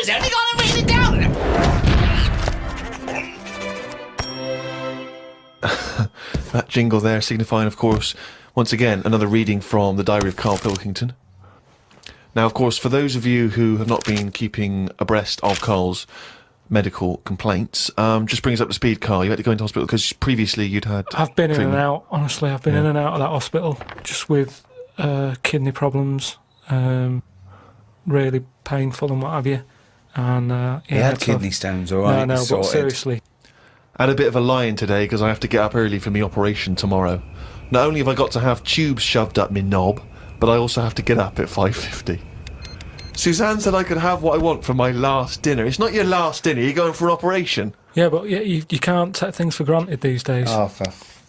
was only going to read it down. That jingle there signifying, of course, once again, another reading from the Diary of Karl Pilkington. Now, of course, for those of you who have not been keeping abreast of Karl's medical complaints, just bring us up to speed, Karl. You had to go into hospital because previously you'd had I've been treatment. in and out, honestly. I've been in and out of that hospital just with kidney problems, really painful and what have you. And He had kidney stones, all right? No, but sorted. seriously. I had a bit of a lie-in today because I have to get up early for my operation tomorrow. Not only have I got to have tubes shoved up my knob, but I also have to get up at 5:50. Suzanne said I could have what I want for my last dinner. It's not your last dinner, you're going for an operation. Yeah, but you can't take things for granted these days. Oh,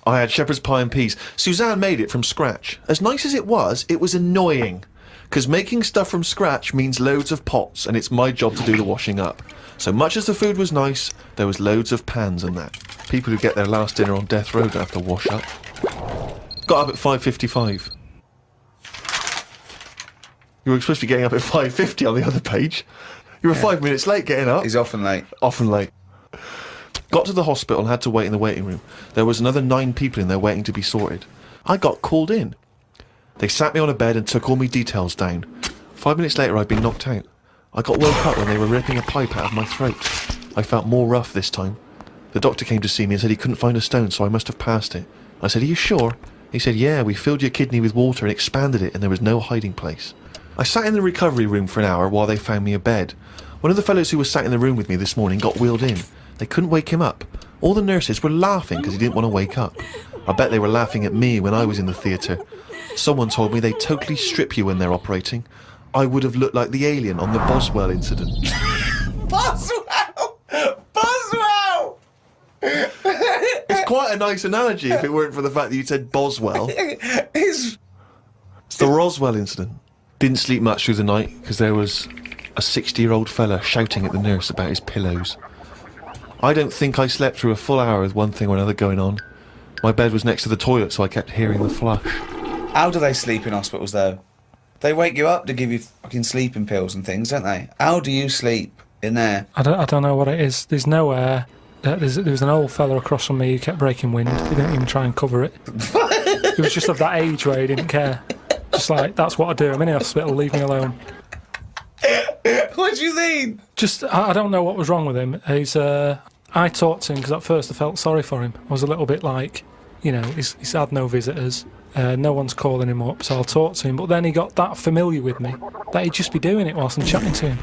I had shepherd's pie and peas. Suzanne made it from scratch. As nice as it was annoying. Because making stuff from scratch means loads of pots, and it's my job to do the washing up. So much as the food was nice, there was loads of pans and that. People who get their last dinner on death row don't have to wash up. Got up at 5:55. You were supposed to be getting up at 5:50 on the other page. You were 5 minutes late getting up. He's often late. Often late. Got to the hospital and had to wait in the waiting room. There was another 9 people in there waiting to be sorted. I got called in. They sat me on a bed and took all my details down. 5 minutes later, I'd been knocked out. I got woke up when they were ripping a pipe out of my throat. I felt more rough this time. The doctor came to see me and said he couldn't find a stone, so I must have passed it. I said, "Are you sure?" He said, "Yeah, we filled your kidney with water and expanded it, and there was no hiding place." I sat in the recovery room for an hour while they found me a bed. One of the fellows who was sat in the room with me this morning got wheeled in. They couldn't wake him up. All the nurses were laughing because he didn't want to wake up. I bet they were laughing at me when I was in the theatre. Someone told me they totally strip you when they're operating. I would have looked like the alien on the Boswell incident. Boswell! Boswell! It's quite a nice analogy if it weren't for the fact that you said Boswell. It's the Roswell incident. Didn't sleep much through the night because there was a 60-year-old fella shouting at the nurse about his pillows. I don't think I slept through a full hour with one thing or another going on. My bed was next to the toilet, so I kept hearing the flush. How do they sleep in hospitals, though? They wake you up to give you fucking sleeping pills and things, don't they? How do you sleep in there? I don't know what it is. There's no air. There was an old fella across from me who kept breaking wind. He didn't even try and cover it. He was just of that age where he didn't care. Just like, that's what I do. I'm in the hospital, leave me alone. What do you mean? Just, I don't know what was wrong with him. I talked to him because at first I felt sorry for him. I was a little bit like, you know, he's had no visitors. No one's calling him up, so I'll talk to him. But then he got that familiar with me that he'd just be doing it whilst I'm chatting to him.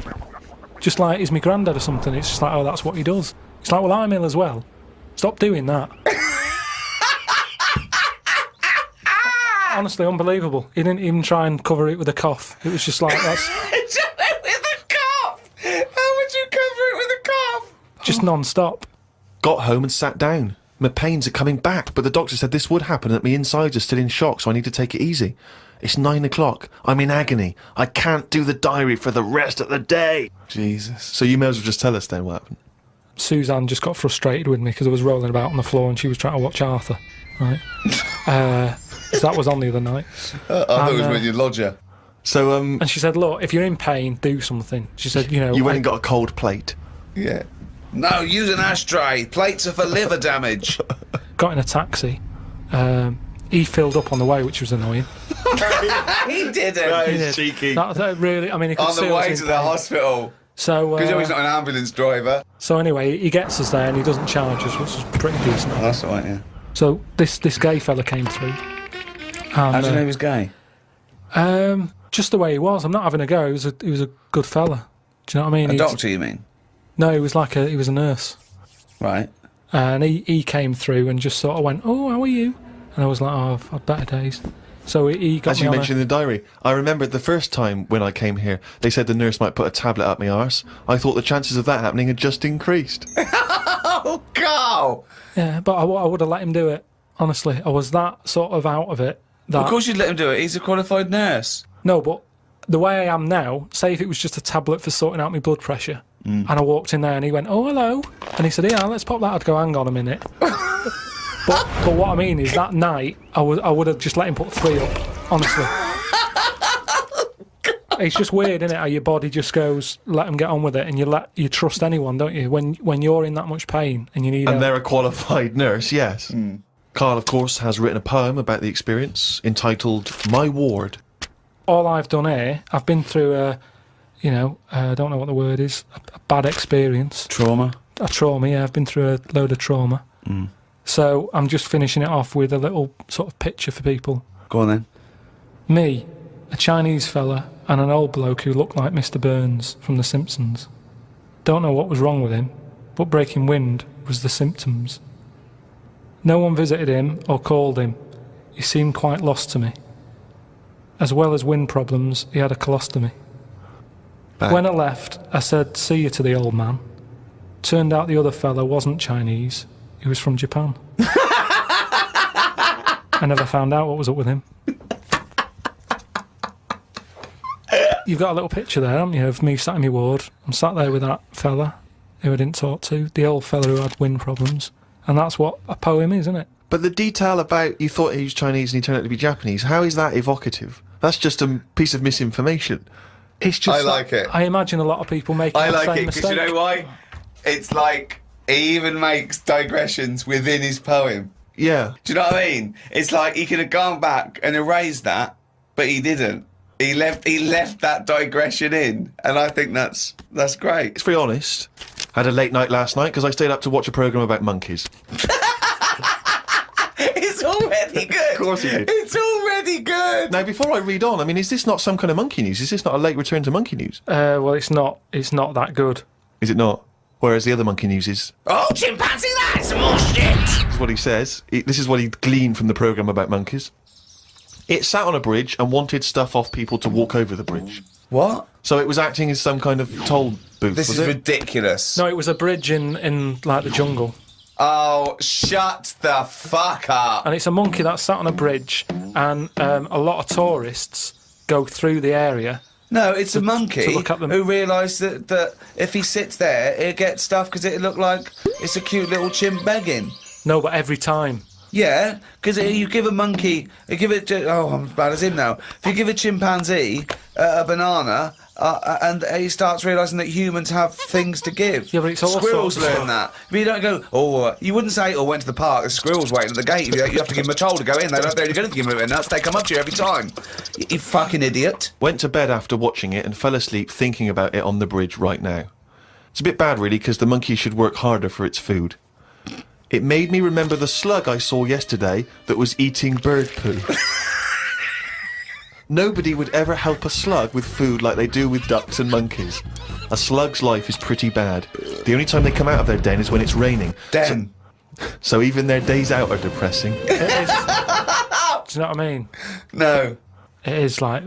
Just like he's my granddad or something. It's just like, oh, that's what he does. It's like, well, I'm ill as well. Stop doing that. Honestly, unbelievable. He didn't even try and cover it with a cough. It was just like, that's... With a cough! How would you cover it with a cough? just non-stop. Got home and sat down. My pains are coming back, but the doctor said this would happen and that my insides are still in shock, so I need to take it easy. It's 9 o'clock. I'm in agony. I can't do the diary for the rest of the day. Jesus. So you may as well just tell us then what happened. Suzanne just got frustrated with me because I was rolling about on the floor and she was trying to watch Arthur. Right? So that was on the other night. I thought it was when you lodge her. So, And she said, look, if you're in pain, do something. She said, you know... You went and got a cold plate. Yeah. No, use an ashtray. Plates are for liver damage. Got in a taxi. He filled up on the way, which was annoying. He didn't. That He is did. cheeky. That really... I mean, he could On see the us way in to the pain. hospital. So, Because he's not an ambulance driver. so anyway, he gets us there and he doesn't charge us, which is pretty decent. Oh, that's all right, yeah. So this gay fella came through. How And, do you know he was gay? just the way he was. I'm not having a go. He was a good fella. Do you know what I mean? A doctor, you mean? No, he was a nurse. Right. And he came through and just sort of went, oh, how are you? And I was like, oh, I've had better days. So he got As me you on mentioned in the diary, I remembered the first time when I came here, they said the nurse might put a tablet up my arse. I thought the chances of that happening had just increased. Oh, Karl! Yeah, but I would have let him do it. Honestly, I was that sort of out of it. That, Of course you'd let him do it. He's a qualified nurse. No, but the way I am now, say if it was just a tablet for sorting out my blood pressure, and I walked in there and he went, oh, hello. And he said, yeah, let's pop that. I'd go, hang on a minute. But what I mean is that night, I would have just let him put 3 up, honestly. It's just weird, isn't it? How your body just goes, let them get on with it, and you trust anyone, don't you? When you're in that much pain and you need. And they're a qualified nurse, yes. Karl, of course, has written a poem about the experience entitled "My Ward." All I've done here, I've been through I don't know what the word is, a bad experience. Trauma. A trauma, yeah. I've been through a load of trauma. So I'm just finishing it off with a little sort of picture for people. Go on then. Me, a Chinese fella, and an old bloke who looked like Mr. Burns from The Simpsons. Don't know what was wrong with him, but breaking wind was the symptoms. No one visited him or called him. He seemed quite lost to me. As well as wind problems, he had a colostomy. Back. When I left, I said, "See you" to the old man. Turned out the other fella wasn't Chinese. He was from Japan. I never found out what was up with him. You've got a little picture there, haven't you, of me sat in my ward. I'm sat there with that fella who I didn't talk to, the old fella who had wind problems. And that's what a poem is, isn't it? But the detail about you thought he was Chinese and he turned out to be Japanese, how is that evocative? That's just a piece of misinformation. It's just I like it. I imagine a lot of people make I the like same it because mistake. you know why? It's like he even makes digressions within his poem. Yeah. Do you know what I mean? It's like he could have gone back and erased that, but he didn't. He left that digression in, and I think that's great. It's very honest. Had a late night last night because I stayed up to watch a programme about monkeys. It's already good. Of course he did. It's already good. Now, before I read on, I mean, is this not some kind of monkey news? Is this not a late return to monkey news? Well, it's not that good. Is it not? Whereas the other monkey news is... Oh, chimpanzee, that's some more shit. This is what he says. This is what he gleaned from the programme about monkeys. It sat on a bridge and wanted stuff off people to walk over the bridge. What? So it was acting as some kind of toll booth, This was is it? ridiculous. No, it was a bridge in like the jungle. Oh, shut the fuck up. And it's a monkey that sat on a bridge, and a lot of tourists go through the area. No, it's a monkey to look at them. who realised that if he sits there, he'll get stuff because it'll look like it's a cute little chimp begging. No, but every time. Yeah, because you give a monkey, I'm as bad as him now. If you give a chimpanzee a banana, and he starts realising that humans have things to give. Yeah, but it's all Squirrels sorts of learn stuff. that. But you don't go, you wouldn't say, went to the park, the squirrel's waiting at the gate. You have to give them a toll to go in. They're only going to give them nuts. They come up to you every time. You fucking idiot. Went to bed after watching it and fell asleep thinking about it on the bridge right now. It's a bit bad, really, because the monkey should work harder for its food. It made me remember the slug I saw yesterday that was eating bird poo. Nobody would ever help a slug with food like they do with ducks and monkeys. A slug's life is pretty bad. The only time they come out of their den is when it's raining. Den. So even their days out are depressing. It is. Do you know what I mean? No. It is like,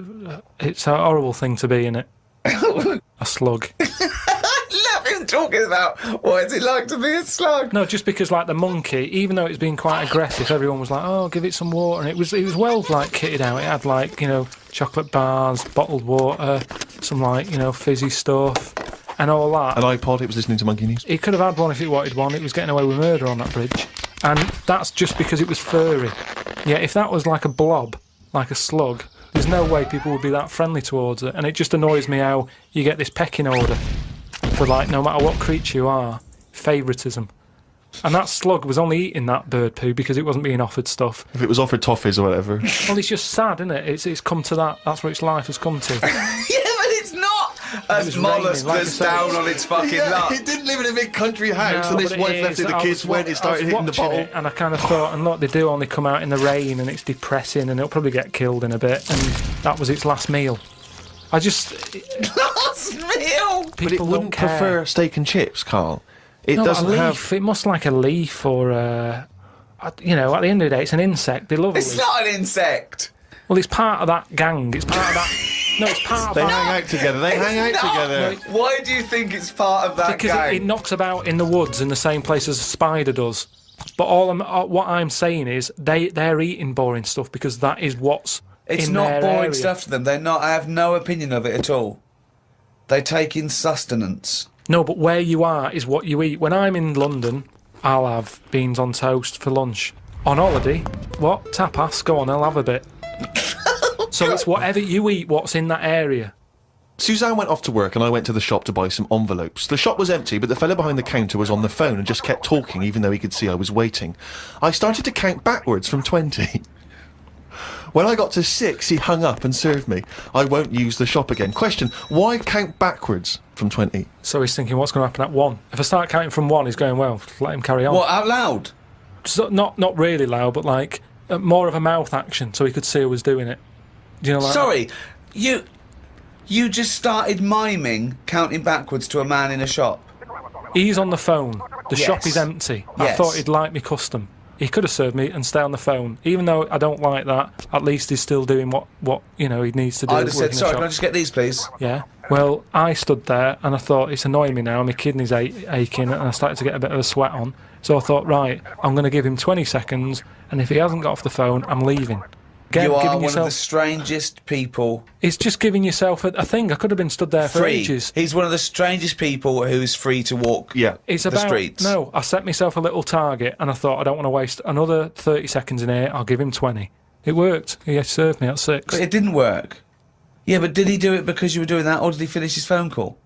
it's a horrible thing to be, innit? A slug. Love him talking about what is it like to be a slug. No, just because like the monkey, even though it's been quite aggressive, everyone was like, "Oh, give it some water," and it was well like kitted out. It had like chocolate bars, bottled water, some like fizzy stuff, and all that. An iPod. It was listening to Monkey News. It could have had one if it wanted one. It was getting away with murder on that bridge, and that's just because it was furry. Yeah, if that was like a blob, like a slug, there's no way people would be that friendly towards it. And it just annoys me how you get this pecking order. For like, no matter what creature you are, favouritism. And that slug was only eating that bird poo because it wasn't being offered stuff. If it was offered toffees or whatever. Well, it's just sad, isn't it? It's come to that. That's what its life has come to. Yeah, but it's not a was mollusk raining, like that's I said. down on its fucking luck. It didn't live in a big country house, No, and his but it wife is. left it. The I kids was went. It started hitting the watching bottle. it, and I kind of thought, and look, they do only come out in the rain, and it's depressing, and it'll probably get killed in a bit. And that was its last meal. I just Last meal! people But it don't wouldn't care. prefer steak and chips, Karl. It No, but doesn't a have. leaf. It must like a leaf or at the end of the day, it's an insect. They love a It's leaf. not an insect. Well, it's part of that gang. It's part of that. No, it's part of They that. hang out together. They hang out It's not. together. Why do you think it's part of that Because gang? it knocks about in the woods in the same place as a spider does. But what I'm saying is they're eating boring stuff because that is what's It's in not their boring area. stuff to them. They're not. I have no opinion of it at all. They take in sustenance. No, but where you are is what you eat. When I'm in London, I'll have beans on toast for lunch. On holiday, what? Tapas? Go on, I'll have a bit. So it's whatever you eat, what's in that area. Suzanne went off to work and I went to the shop to buy some envelopes. The shop was empty, but the fella behind the counter was on the phone and just kept talking even though he could see I was waiting. I started to count backwards from 20. When I got to 6, he hung up and served me. I won't use the shop again. Question, why count backwards from 20? So he's thinking, what's going to happen at 1? If I start counting from 1, he's going, well, let him carry on. What, out loud? So, not really loud, but like more of a mouth action, so he could see who was doing it. Do you know, like Sorry, you just started miming counting backwards to a man in a shop. He's on the phone. The Yes. shop is empty. I Yes. thought he'd like me custom. He could have served me and stay on the phone. Even though I don't like that, at least he's still doing what he needs to do. I'd have said, working the sorry, shop. can I just get these, please? Yeah. Well, I stood there and I thought, it's annoying me now. My kidneys aching and I started to get a bit of a sweat on. So I thought, right, I'm going to give him 20 seconds, and if he hasn't got off the phone, I'm leaving. Again, You are giving one yourself, of the strangest people. It's just giving yourself a thing. I could have been stood there for Free. ages. He's one of the strangest people who's free to walk Yeah. It's the about streets. no. I set myself a little target, and I thought I don't want to waste another 30 seconds in here. I'll give him 20. It worked. He served me at 6. But it didn't work. Yeah, but did he do it because you were doing that, or did he finish his phone call?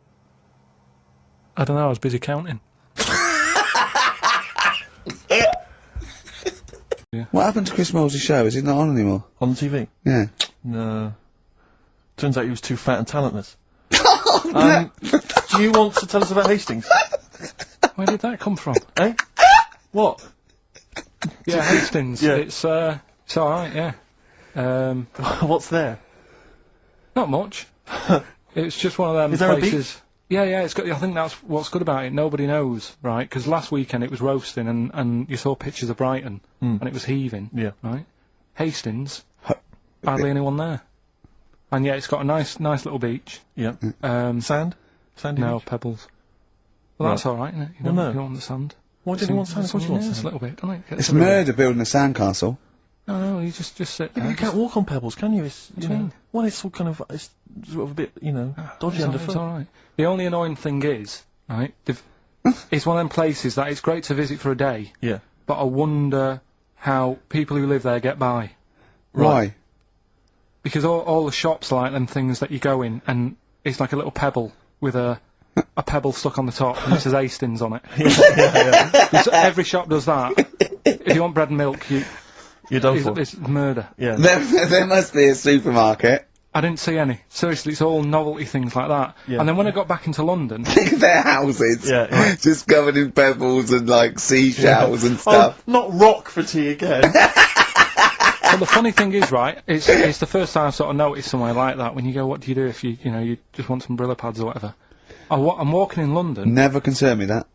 I don't know. I was busy counting. What happened to Chris Molesley's show? Is he not on anymore? On the TV? Yeah. No. Turns out he was too fat and talentless. Do you want to tell us about Hastings? Where did that come from? Eh? What? Yeah, Hastings. Yeah. It's all right. Yeah. What's there? Not much. It's just one of them Is there a places. Yeah, it's good. I think that's what's good about it. Nobody knows, right? Because last weekend it was roasting, and you saw pictures of Brighton, and it was heaving. Yeah. Right. Hastings, hardly anyone there. And yeah, it's got a nice little beach. Yeah. Sand? Sandy No, beach? pebbles. Well, that's all right, isn't it? You don't, no. you don't want the sand. Why didn't you want sand? Of course you want Yes, a sand. little bit, don't it? Gets It's everywhere. murder building a sandcastle. No, you just sit Yeah, there. but you can't walk on pebbles, can you? It's, What do you mean? Well, it's all kind of, it's sort of a bit, dodgy It's underfoot. all right. The only annoying thing is, right, it's one of them places that it's great to visit for a day, Yeah. but I wonder how people who live there get by. Why? Because all the shops are like them things that you go in, and it's like a little pebble with a pebble stuck on the top, and it says Hastings on it. So every shop does that. If you want bread and milk, You're done for. it's murder. Yeah. There must be a supermarket. I didn't see any. Seriously, it's all novelty things like that. Yeah. And then when I got back into London, Their houses. Yeah. Just covered in pebbles and like seashells and stuff. Oh, not rock for tea again. but the funny thing is, right, it's the first time I've sort of noticed somewhere like that. When you go, what do you do if you just want some Brillo pads or whatever? I'm walking in London. Never concerned me that.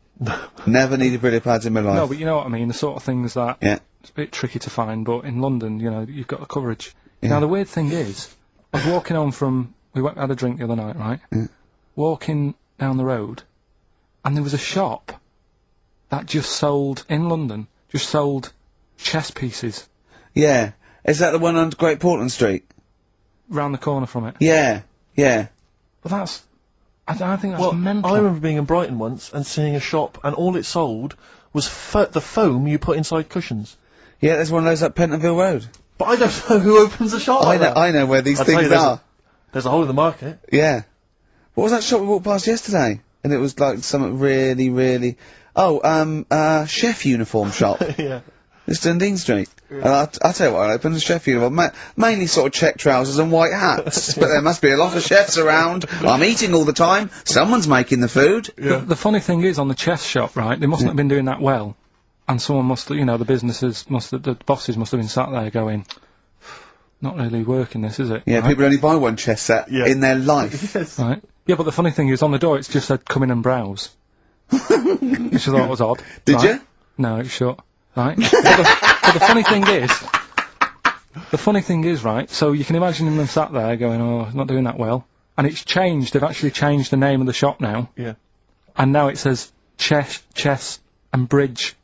Never needed Brillo pads in my life. No, but you know what I mean. The sort of things that Yeah. it's a bit tricky to find. But in London, you've got the coverage. Yeah. Now the weird thing is, I was walking home from had a drink the other night, right? Yeah. Walking down the road, and there was a shop that just sold in London, chess pieces Yeah. Is that the one on Great Portland Street? round the corner from it. Yeah. Yeah. But that's, I think that's Well, mental. I remember being in Brighton once and seeing a shop, and all it sold was the foam you put inside cushions. Yeah, there's one of those up Pentonville Road. But I don't know who opens a shop like that. I know where these I'll tell things you, there's are. There's a hole in the market. Yeah. What was that shop we walked past yesterday? And it was like something really, really... Oh, chef uniform shop. Yeah. It's Dundee Street. And I'll tell you what, I opened a chef uniform. Mainly sort of check trousers and white hats. But there must be a lot of chefs around. I'm eating all the time. Someone's making the food. The funny thing is, on the chess shop, right, they mustn't have been doing that well. And someone must, the businesses the bosses must have been sat there going, not really working this, is it? Yeah, right? people only buy one chess set Yeah. in their life. Yes. Right. Yeah, but the funny thing is, on the door, it just said, come in and browse. Which I thought was odd. Did right? you? No, it's shut. Right? but the funny thing is, right, so you can imagine them sat there going, oh, it's not doing that well. And it's changed, they've actually changed the name of the shop now. Yeah. And now it says chess and bridge.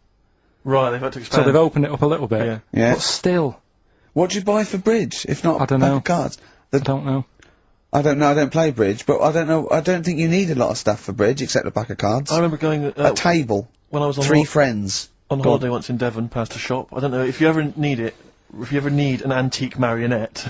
Right, they've had to So expand. they've opened it up a little bit. Yeah. Yeah. But still, What do you buy for bridge, if not I don't a pack know. of cards? I don't know. I don't know, I don't play bridge, but I don't know, I don't think you need a lot of stuff for bridge, except a pack of cards. I remember going A table. when I was on 3 friends. on holiday once in Devon, past a shop. I don't know if you ever need it. if you ever need an antique marionette,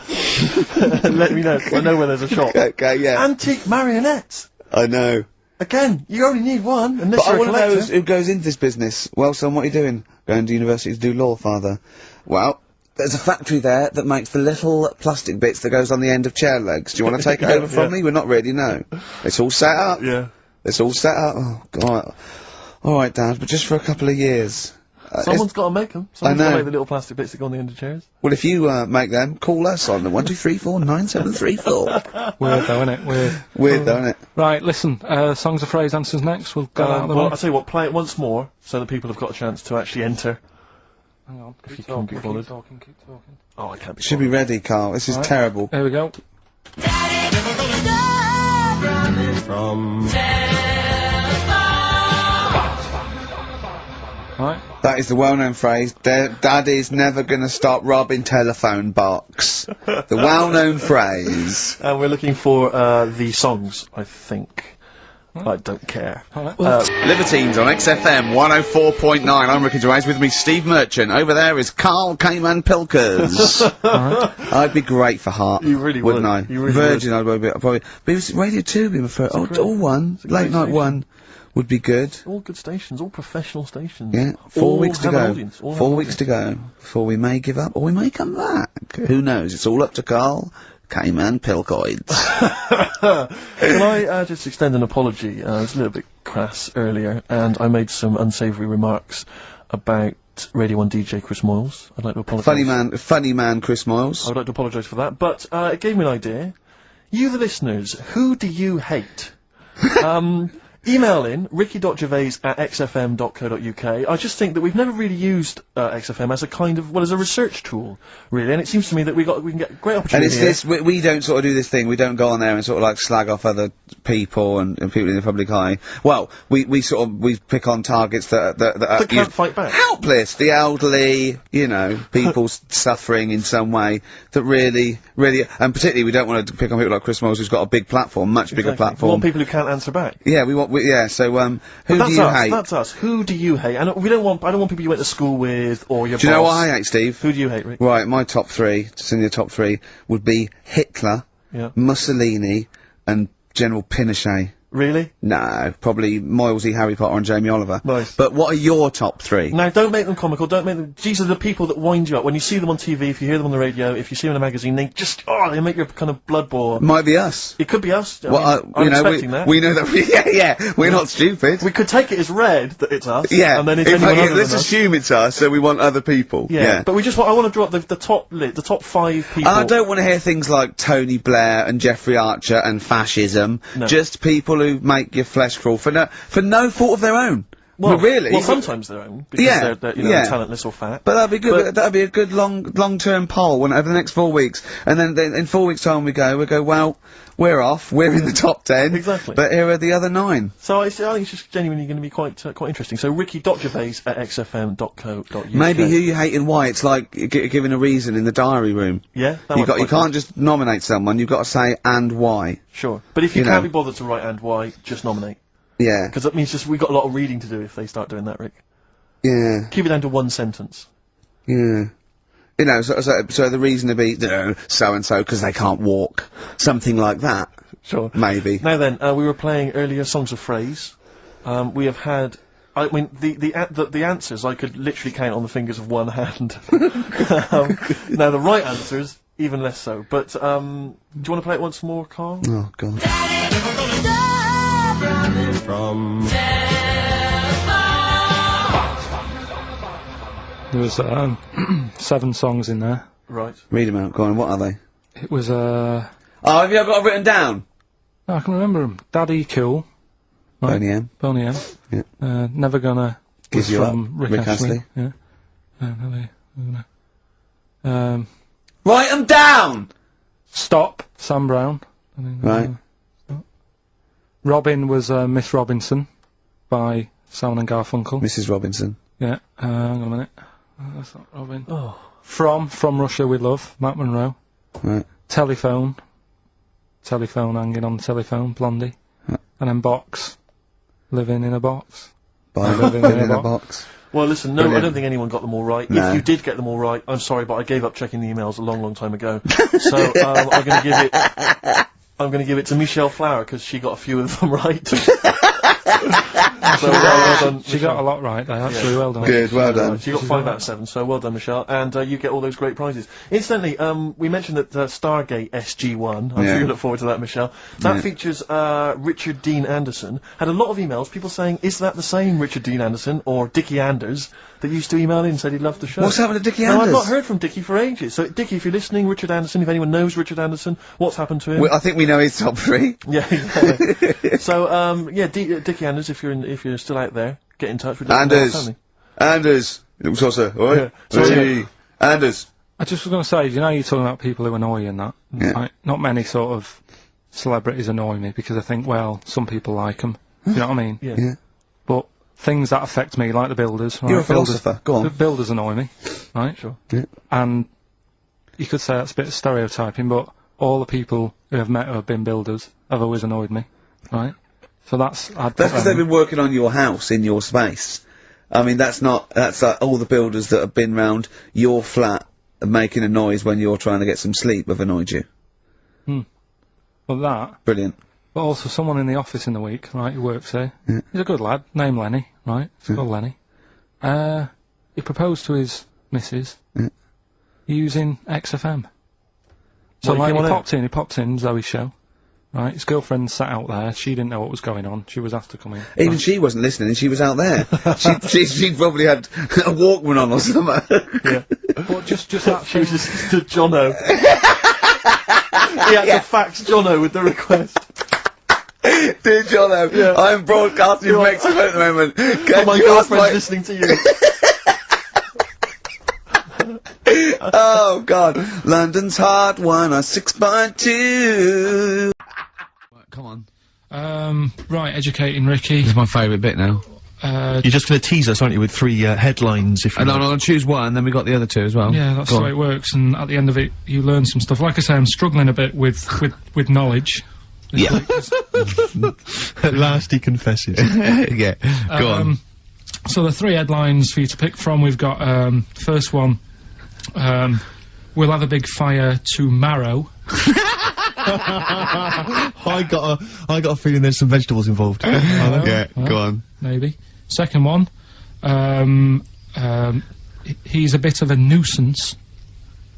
let me know. I know where there's a shop. Okay, yeah. Antique marionettes. I know. Again, you only need one, unless But I you're a want to know collector. who goes into this business. Well, son, what are you doing? Going to university to do law, father. Well, there's a factory there that makes the little plastic bits that goes on the end of chair legs. Do you want to take it over from me? We're not ready, no. It's all set up. Yeah. It's all set up. Oh, God. All right, Dad, but just for a couple of years. Someone's got to make them. Someone's got to know. make the little plastic bits that go on the end of chairs. Well, if you make them, call us on the 123497734. Weird though, innit? Weird. Weird, though, isn't it? Right, listen, songs of phrase answers next. We'll get out of the Well, way. I'll tell you what, play it once more, so that people have got a chance to actually enter. Hang on, If you keep can't be talking, bothered. keep talking, keep talking. Oh, I can't be Should be ready, Carl. This is Right. terrible. Here we go. Right. That is the well-known phrase. Daddy's never gonna stop robbing telephone box. The well-known phrase. And we're looking for the songs, I think. I don't care. Alright. Libertines on XFM 104.9. I'm Ricky Gervais. With me, Steve Merchant. Over there is Karl Cayman Pilkers. I'd be great for Heart. You really wouldn't would. I? You really Virgin, I'd probably. But it was Radio 2 be my first. Oh, great- all one. a great Late night station. one would be good. All good stations, all professional stations. Yeah. All 4 weeks to have an go. audience, all have 4 an weeks to go before we may give up or we may come back. Who knows? It's all up to Karl Cayman Pilkoids. Can I just extend an apology? I was a little bit crass earlier, and I made some unsavoury remarks about Radio 1 DJ Chris Moyles. I'd like to apologise. funny man, Chris Moyles. I would like to apologise for that, but it gave me an idea. You, the listeners, who do you hate? Email in ricky.gervais@xfm.co.uk. I just think that we've never really used XFM as a kind of, well, as a research tool, really, and it seems to me that we can get great And opportunity it's here. this, we don't sort of do this thing, we don't go on there and sort of like slag off other people and people in the public eye. Well, we pick on targets that are That can't fight back. helpless, the elderly, you know, people suffering in some way that really, and particularly we don't want to pick on people like Chris Moyles who's got a big platform, much bigger Exactly. We platform. want people who can't answer back. Yeah, so, who do That's you us. hate? That's us. Who do you hate? And I don't want people you went to school with or your Do you know boss. what I hate, Steve? Who do you hate, Rick? Right, my top three, just in the top three, would be Hitler, Yeah. Mussolini, and General Pinochet. Really? No, probably Moylesy, Harry Potter, and Jamie Oliver. Nice. But what are your top three? Now, don't make them comical, don't make them... These are the people that wind you up. When you see them on TV, if you hear them on the radio, if you see them in a magazine, they just... Oh, they make your kind of blood boil. Might be us. It could be us. I Well, mean, I'm expecting that. we know that. Yeah, we're not stupid. We could take it as read that it's us. Yeah, And then it's in anyone fact, other let's than us. assume it's us, so we want other people. Yeah. But we just want... I want to drop the top 5 people. And I don't want to hear things like Tony Blair and Jeffrey Archer and fascism. No. Just people who make your flesh crawl for no fault of their own. Well, really. Well, sometimes their own. Because Yeah, they're yeah. talentless or fat. But that'd be good. But- That'd be a good long-term poll over the next 4 weeks, and then in 4 weeks' time we go. Well, we're off. We're in the top 10. Exactly. But here are the other 9. So I think it's just genuinely going to be quite interesting. So ricky.gervais@xfm.co.uk. Maybe who you hate and why. It's like giving a reason in the diary room. Yeah, that You might be you quite can't just nominate someone. You've got to say and why. good. Sure. But if you You can't know. be bothered to write and why, just nominate. Yeah. Because that means just we've got a lot of reading to do if they start doing that, Rick. Yeah. Keep it down to one sentence. Yeah. You know, so the reason to be so and so because they can't walk, something like that. Sure. Maybe. Now then, we were playing earlier songs of phrase. We have had. I mean, the answers I could literally count on the fingers of one hand. Now the right answers, even less so. But do you want to play it once more, Karl? Oh God. There was 7 songs in there. Right. Read them out. Go on. What are they? It was Oh, have you got it written down? I can remember them. Daddy Cool. Right. Boney M. Boney M. Yeah. Never Gonna Give was You Up, from Rick Rick Astley. Astley. Yeah. Write them down. Stop, Sam Brown. Right. Robin was Miss Robinson by Simon and Garfunkel. Mrs. Robinson. Yeah. Hang on a minute. That's not Robin. Oh. From Russia with Love, Matt Monro. Right. Telephone hanging on the telephone, Blondie. Right. And then Box, Living in a Box. By Living Living in a Box. Well, listen, no, Brilliant. I don't think anyone got them all right. No. If you did get them all right, I'm sorry, but I gave up checking the emails a long, long time ago. So I'm going to give it to Michelle Flower because she got a few of them right. So well done. She got a lot right there, actually. Well done. Good, well done. She got 5 out of 7, so well done, Michelle. And you get all those great prizes. Incidentally, we mentioned that Stargate SG-1, I'm sure you look forward to that, Michelle. That features Richard Dean Anderson. Had a lot of emails, people saying, is that the same Richard Dean Anderson, or Dickie Anders, that used to email in and said he loved the show? What's happened to Dickie No, Anders? I've not heard from Dickie for ages. So, Dickie, if you're listening, Richard Anderson, if anyone knows Richard Anderson, what's happened to him? Well, I think we know his top 3. Yeah, exactly. So, Dickie Anders, if you're still out there, get in touch with Anders, little saucer, oi. Yeah. Hey, Anders. I just was going to say, you know, you're talking about people who annoy you and that. Yeah. Like, not many sort of celebrities annoy me because I think, well, some people like them. You know what I mean? Yeah. Yeah. But things that affect me, like the builders. Right? You're a philosopher. Go The on. builders annoy me, right? Sure. Yeah. And you could say that's a bit of stereotyping, but all the people who I've met who have been builders have always annoyed me, right? So that's That's because they've been working on your house in your space. I mean, that's like all the builders that have been round your flat making a noise when you're trying to get some sleep have annoyed you. Well, that, Brilliant. but also someone in the office in the week, right, who works there. Yeah. He's a good lad, named Lenny, right? He's called Lenny. He proposed to his missus using XFM. So, What, he like, came on he popped in Zoe's show, right? His girlfriend sat out there, she didn't know what was going on, she was asked to come in. Even right? she wasn't listening, and she was out there. she probably had a Walkman on or something. Yeah. But just that She was thing, just to Jono. He had to fax Jono with the request. Dear Jono, I'm broadcasting from Mexico at the moment. Can My you ask girlfriend's my... listening to you. Oh, God. London's Hot 106.2. Come on. right, educating Ricky. This is my favourite bit now. You're just going to tease us, aren't you, with 3 headlines, if you And like. I'm going to choose one, then we got the other 2 as well. Yeah, that's the way it works, and at the end of it, you learn some stuff. Like I say, I'm struggling a bit with knowledge. Yeah. At last he confesses. Yeah. Go on. So the 3 headlines for you to pick from, we've got, first one, we'll have a big fire tomorrow. I got a feeling there's some vegetables involved. Yeah, go on. Maybe. Second one, he's a bit of a nuisance.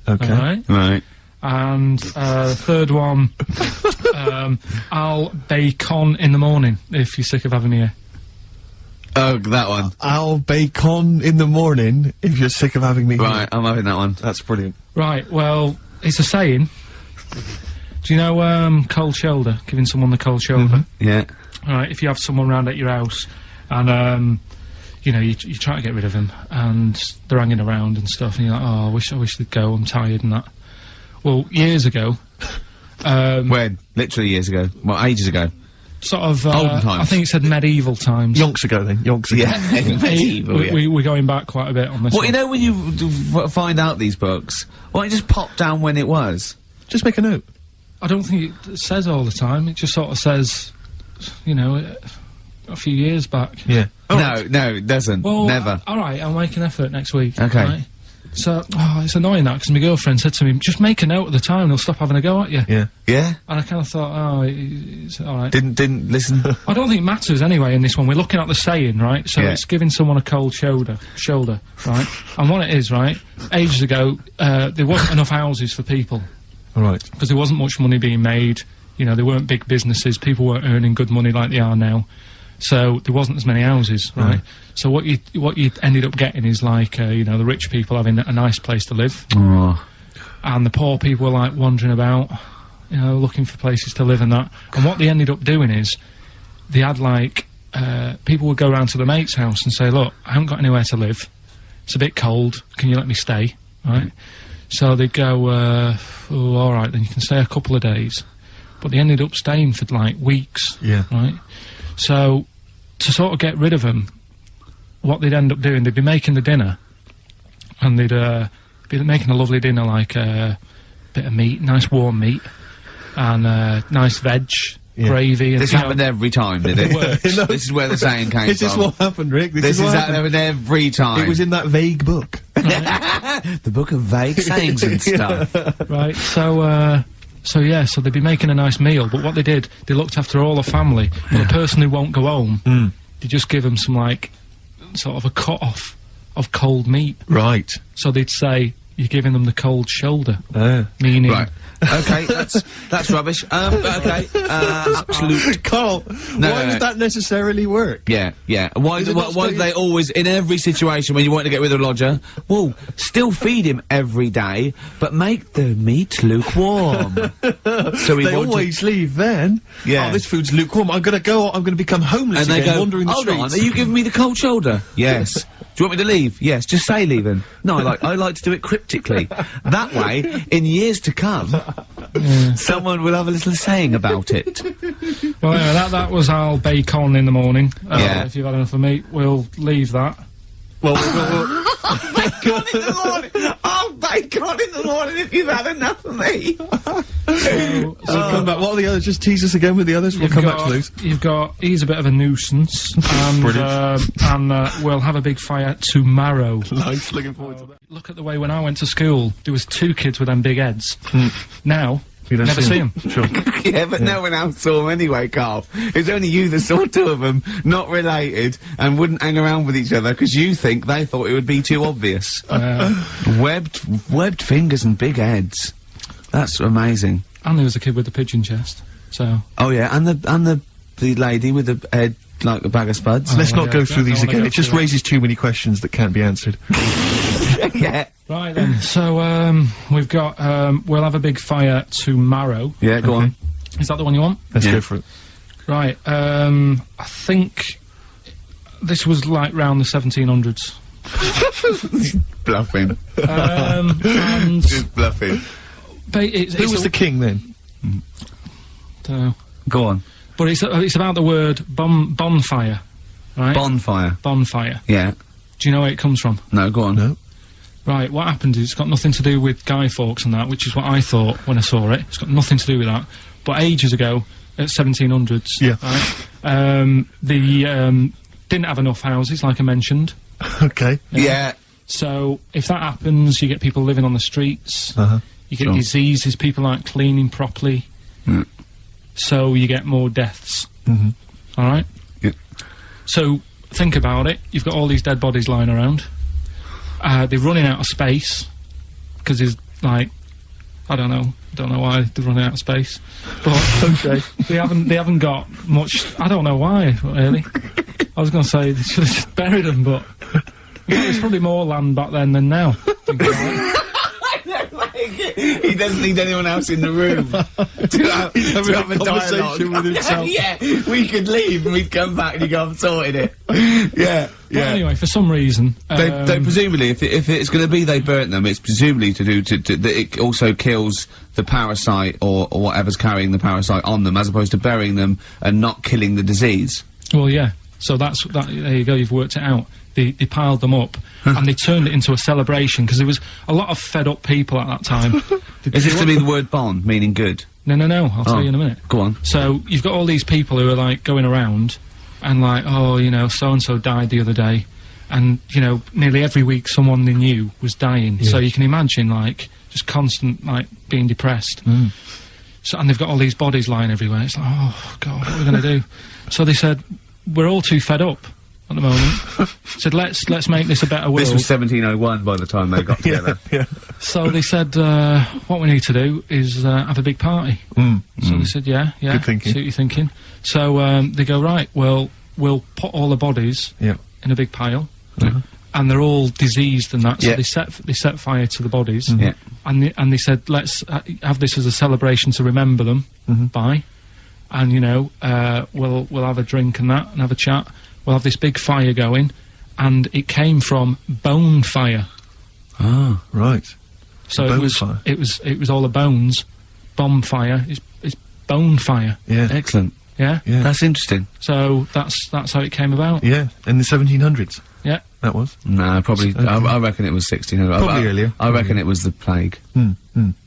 Okay. Alright? Right. And third one, I'll bacon in the morning if you're sick of having me here. Oh, that one. I'll bacon in the morning if you're sick of having me Right, I'm having that one. That's brilliant. Right, well, it's a saying. Do you know cold shoulder? Giving someone the cold shoulder? Yeah. Right, if you have someone round at your house and you know, you try to get rid of them and they're hanging around and stuff and you're like, oh, I wish they'd go, I'm tired and that. Well, years ago, When? Literally years ago. Well, ages ago. sort of, Olden times. I think it said medieval times. Yonks ago then, yonks ago. Yeah. Medieval, yeah. We're going back quite a bit on this Well, one. you know when you find out these books, why don't you just pop down when it was? Just make a note. I don't think it says all the time, it just sort of says, you know, a few years back. Yeah. No, it doesn't. Well, Never. alright, I'll make an effort next week. Okay. Right? So, it's annoying that, because my girlfriend said to me, just make a note at the time, they'll stop having a go at you. Yeah. Yeah? And I kind of thought, oh, it's alright. Didn't listen. I don't think it matters anyway in this one. We're looking at the saying, right? So Yeah. it's giving someone a cold shoulder, right? And what it is, right? Ages ago, there wasn't enough houses for people Alright. because there wasn't much money being made. You know, there weren't big businesses. People weren't earning good money like they are now. So there wasn't as many houses, right? So what you ended up getting is like, you know, the rich people having a nice place to live, Oh. and the poor people were like wandering about, you know, looking for places to live and that. And what they ended up doing is, they had like, people would go round to the mate's house and say, look, I haven't got anywhere to live. It's a bit cold. Can you let me stay? Right? So they'd go, oh, alright, then you can stay a couple of days. But they ended up staying for like weeks. Yeah. Right? So, to sort of get rid of them, what they'd end up doing, they'd be making the dinner, and they'd be making a lovely dinner, like a bit of meat, nice warm meat, and nice veg, gravy. And, This you know, happened every time, did it? works. This is where the saying came This from. is what happened, Rick. This is what is happened. happened every time. It was in that vague book. the book of vague sayings and stuff. Right, so they'd be making a nice meal, but what they did, they looked after all the family, but the person who won't go home, they just give them some, like, sort of a cut-off of cold meat. Right. So they'd say, you're giving them the cold shoulder. Meaning... Right. Okay, that's rubbish. Okay, absolute... Carl, why would that necessarily work? Yeah. Why do they always, in every situation when you want to get rid of a lodger, well, still feed him every day, but make the meat lukewarm. So they always leave then. Yeah. Oh, this food's lukewarm. I'm gonna become homeless and they again, go, wandering the hold streets. on, are you giving me the cold shoulder? Yes. Do you want me to leave? Yes, just say leaving. No, I like to do it cryptically. That way, in years to come, someone will have a little saying about it. Well, anyway, that was our bacon in the morning. Yeah. If you've had enough of meat, we'll leave that. Well, Bacon in the morning! Oh, bacon in the morning if you've had enough of me! So come back. What are the others? Just tease us again with the others. We'll come back to those. He's a bit of a nuisance, and we'll have a big fire tomorrow. Nice, looking forward to that. Look at the way when I went to school, there was 2 kids with them big heads. Now, You don't never see them. Sure. Yeah, but no one else saw them anyway, Carl. It was only you that saw 2 of them, not related, and wouldn't hang around with each other, because you think they thought it would be too obvious. Webbed fingers and big heads. That's amazing. And there was a kid with a pigeon chest, so... Oh yeah, and the lady with the head like a bag of spuds. Let's not yeah, go through these don't wanna again. go It just through that. raises too many questions that can't be answered. Yeah. Right then, so, we've got, we'll have a big fire tomorrow. Yeah, go on. Is that the one you want? Let's Yeah. go for it. Right, I think this was like round the 1700s. Bluffing. And Just bluffing. Who was the king then? dunno. Go on. But it's about the word bonfire, right? Bonfire. Bonfire. Yeah. Do you know where it comes from? No, go on. No. Right, what happened is it's got nothing to do with Guy Fawkes and that, which is what I thought when I saw it. It's got nothing to do with that. But ages ago, at 1700s, Yeah. right, the didn't have enough houses, like I mentioned. Okay. Yeah. So if that happens, you get people living on the streets. You get Sure. diseases, people aren't cleaning properly. Mm. So you get more deaths. Alright? Yeah. So think about it. You've got all these dead bodies lying around. They're running out of space. Because there's, like, I don't know why they're running out of space. But Okay. they haven't got much. I don't know why, really. I was going to say they should have just buried them, but there's probably more land back then than now. Thinking about it. He doesn't need anyone else in the room to have a conversation dialogue. with himself. Yeah, we could leave and we'd come back and you go, I've sorted it. Yeah, But anyway, for some reason, They presumably, if it's going to be they burnt them, it's presumably to do that it also kills the parasite or whatever's carrying the parasite on them, as opposed to burying them and not killing the disease. well, yeah. So there you go. You've worked it out. They piled them up and they turned it into a celebration because there was a lot of fed up people at that time. Is this to be the word bon, meaning good? No. I'll tell you in a minute. Go on. So you've got all these people who are like going around and like, oh, you know, so and so died the other day, and you know, nearly every week someone they knew was dying. So you can imagine like just constant like being depressed. So and they've got all these bodies lying everywhere. It's like, oh god, what are we gonna do? So they said, we're all too fed up at the moment. Said let's make this a better world. This was 1701 by the time they got together. Yeah. So they said, what we need to do is have a big party. So they said, yeah. Good thinking. See what you're thinking. So they go, right, well, we'll put all the bodies Yeah. in a big pile, and they're all diseased and that. So Yeah. they set fire to the bodies, Yeah. and they said, let's have this as a celebration to remember them by, and you know, we'll have a drink and that, and have a chat. We'll have this big fire going, and it came from bone fire. Ah. Right. So Bone it was fire. it was all the bones. Bonfire is bone fire. Excellent. Yeah. Yeah. That's interesting. So that's how it came about. Yeah. In the 1700s. Yeah. That was? No, probably. Okay. I reckon it was 1600. Probably earlier. I reckon it was the plague. I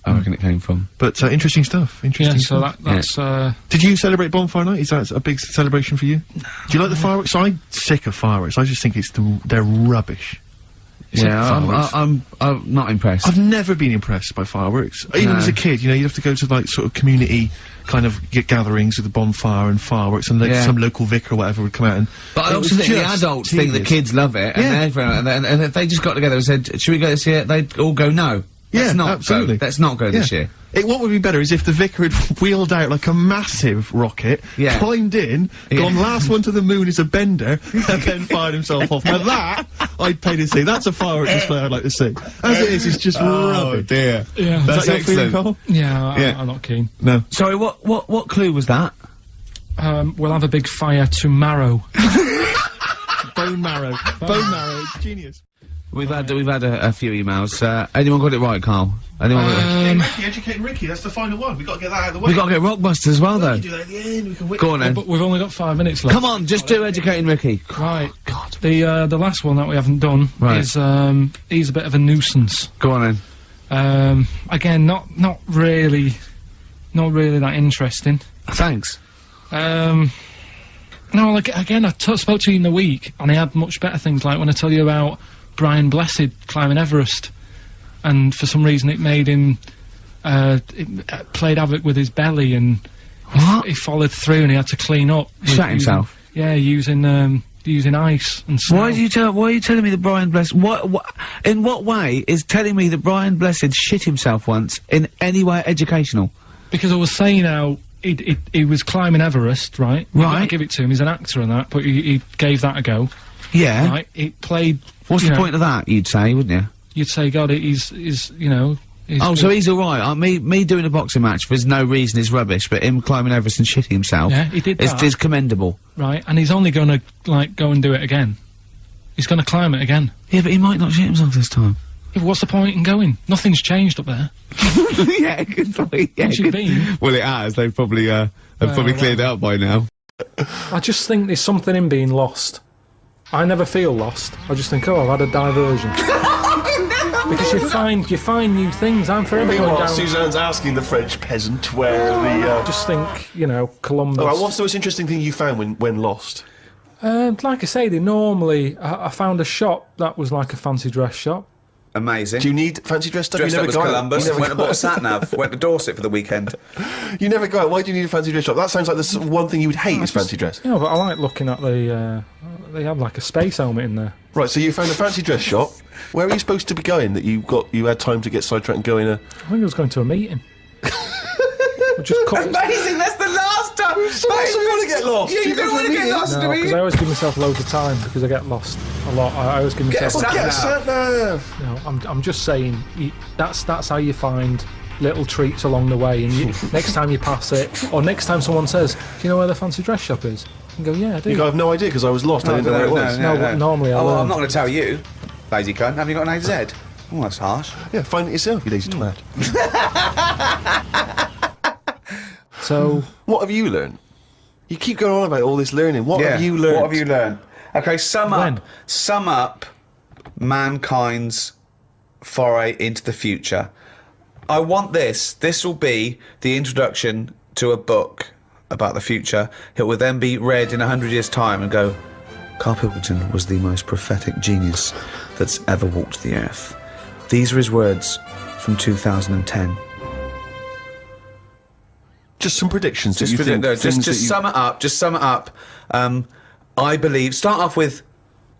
reckon it came from. But interesting stuff. Interesting Yeah, so stuff. that's Did you celebrate Bonfire Night? Is that a big celebration for you? Do you like the fireworks? I'm sick of fireworks. I just think they're rubbish. I'm not impressed. I've never been impressed by fireworks. Even as a kid, you know, you'd have to go to like sort of community kind of gatherings with a bonfire and fireworks, and like some local vicar or whatever would come out and. But I also think the adults think the kids love it, and if they just got together and said, "Should we go this year?" They'd all go, "No." Let's not absolutely. Let's not go this year. What would be better is if the vicar had wheeled out like a massive rocket, climbed in, gone last one to the moon as a bender, and then fired himself off. Now that, I'd pay to see. That's a fireworks display I'd like to see. As it is, it's just rubbish. Dear. Yeah. That's your feeling, excellent. Karl? Yeah, I'm not keen. No. Sorry, what clue was that? We'll have a big fire tomorrow. Bone marrow. Bone marrow. It's genius. We've had a few emails. Anyone got it right, Karl? Anyone got it? Ricky, educating Ricky, that's the final one. We've got to get that out of the way. We got to get Rockbusters as well, though. We can do that at the end, we can wait. Go on, then. But we've only got 5 minutes left. Come on, just do educating Ricky. Right. God. The last one that we haven't done is he's a bit of a nuisance. Go on, then. Again, not really that interesting. Thanks. No, like again, I spoke to you in the week, and I had much better things. Like when I tell you about Brian Blessed climbing Everest, and for some reason it made him it played havoc with his belly, and he followed through, and he had to clean up. Shut himself. Yeah, using ice and snow. Why are you telling me that Brian Blessed? In what way is telling me that Brian Blessed shit himself once in any way educational? Because I was saying how he was climbing Everest, right? Right. Give it to him. He's an actor and that, but he gave that a go. Yeah. Right. He played. What's the point of that? You'd say, wouldn't you? You'd say, God, he's you know. So he's all right. Me doing a boxing match for no reason is rubbish, but him climbing Everest and shitting himself, he did that. is commendable. Right. And he's only gonna like go and do it again. He's gonna climb it again. Yeah, but he might not shit himself this time. Yeah, what's the point in going? Nothing's changed up there. Yeah, good point. Yeah, What's it been? Well, it has. They've probably cleared it up by now. I just think there's something in being lost. I never feel lost. I just think, oh, I've had a diversion. Because you find new things. I'm forever going down. Suzanne's asking the French peasant where the. Just think, you know, Columbus. All right, what's the most interesting thing you found when lost? Like I say, they normally. I found a shop that was like a fancy dress shop. Amazing. Do you need fancy dress stuff? Dressed you up never as go Columbus, out. went and bought a sat-nav, went to Dorset for the weekend. You never go out. Why do you need a fancy dress shop? That sounds like the one thing you would hate is fancy dress. Yeah, but I like looking at the. They have like a space helmet in there. Right, so you found a fancy dress shop. Where are you supposed to be going that you had time to get sidetracked and go in a... I think I was going to a meeting. Amazing, that's the last time! So you want to get lost? You do want to get lost, No, because I always give myself loads of time because I get lost a lot. I always give myself... Get a sat-nav! No, I'm just saying, that's how you find little treats along the way, and next time you pass it, or next time someone says, do you know where the fancy dress shop is? You can go, yeah, I do. You go, I have no idea because I was lost. I didn't know where it was. No, but normally I I'm not going to tell you, lazy cunt. Have you got an AZ? Oh, that's harsh. Yeah, find it yourself, you lazy twat. So... What have you learned? You keep going on about all this learning. What have you learned? What have you learned? Okay, sum up mankind's foray into the future. I want this. This will be the introduction to a book about the future. It will then be read in 100 years' time and go, Karl Pilkington was the most prophetic genius that's ever walked the earth. These are his words from 2010. Just some predictions. Just sum it up. Just sum it up. I believe. Start off with,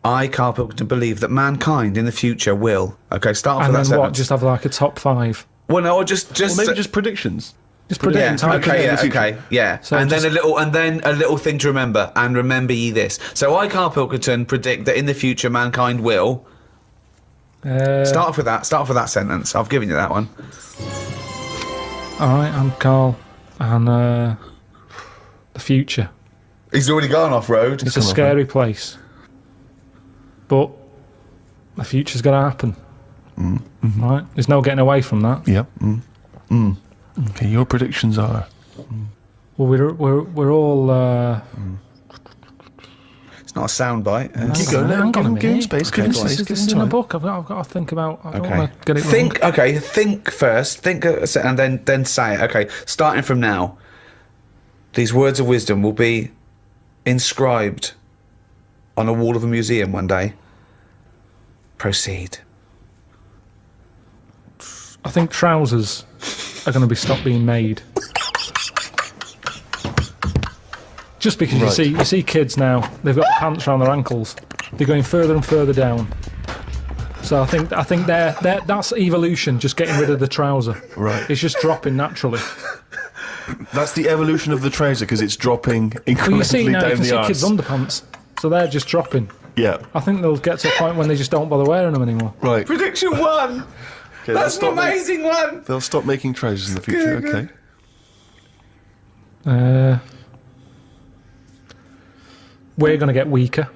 I, Karl Pilkington, believe that mankind in the future will. Okay, start off with that sentence. And then what? Just have like a top 5. Well, no, or just maybe just predictions. Just predictions. Yeah. So and then a little thing to remember. And remember ye this. So I, Karl Pilkington, predict that in the future mankind will. Start off with that. Start off with that sentence. I've given you that one. All right, I'm Karl. And the future. He's already gone off-road. It's a scary place. But the future's going to happen. Right? There's no getting away from that. Yep. Okay, your predictions are... Well, we're all... It's not a soundbite. Keep going. Hang on a Give him minute. space. Give him space. Give This him is in a time. book. I've got to think about. I don't Okay. want to get it wrong. Think first. Think and then say it. Okay. Starting from now, these words of wisdom will be inscribed on a wall of a museum one day. Proceed. I think trousers are going to be stopped being made. Just because Right. you see kids now, they've got pants around their ankles. They're going further and further down. So I think that's evolution, just getting rid of the trouser. Right. It's just dropping naturally. That's the evolution of the trouser because it's dropping incrementally Well, you see now, you down can the see arse. kids' underpants, so they're just dropping. Yeah. I think they'll get to a point when they just don't bother wearing them anymore. Right. Prediction 1. Okay, That's an amazing one. They'll stop making trousers in the future. Good, Okay. We're going to get weaker.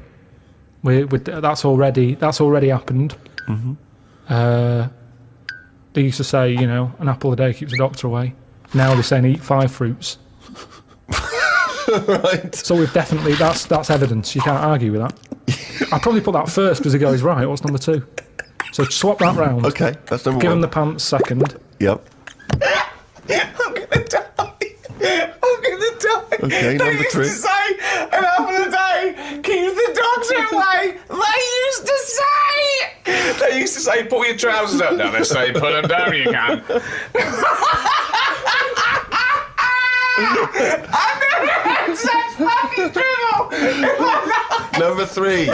That's already happened. Mm-hmm. They used to say, an apple a day keeps the doctor away. Now they're saying eat 5 fruits. Right. So we've definitely that's evidence. You can't argue with that. I'd probably put that first because the guy's right. What's number 2? So swap that round. Okay, that's number Give 1. him the pants second. Yep. I'm gonna die. I'm gonna die. Okay, They number used 3. to say an apple a day keeps the doctor away. They used to say pull your trousers up. Now they say put them down. You can. I've never had such fucking dribble. Number 3.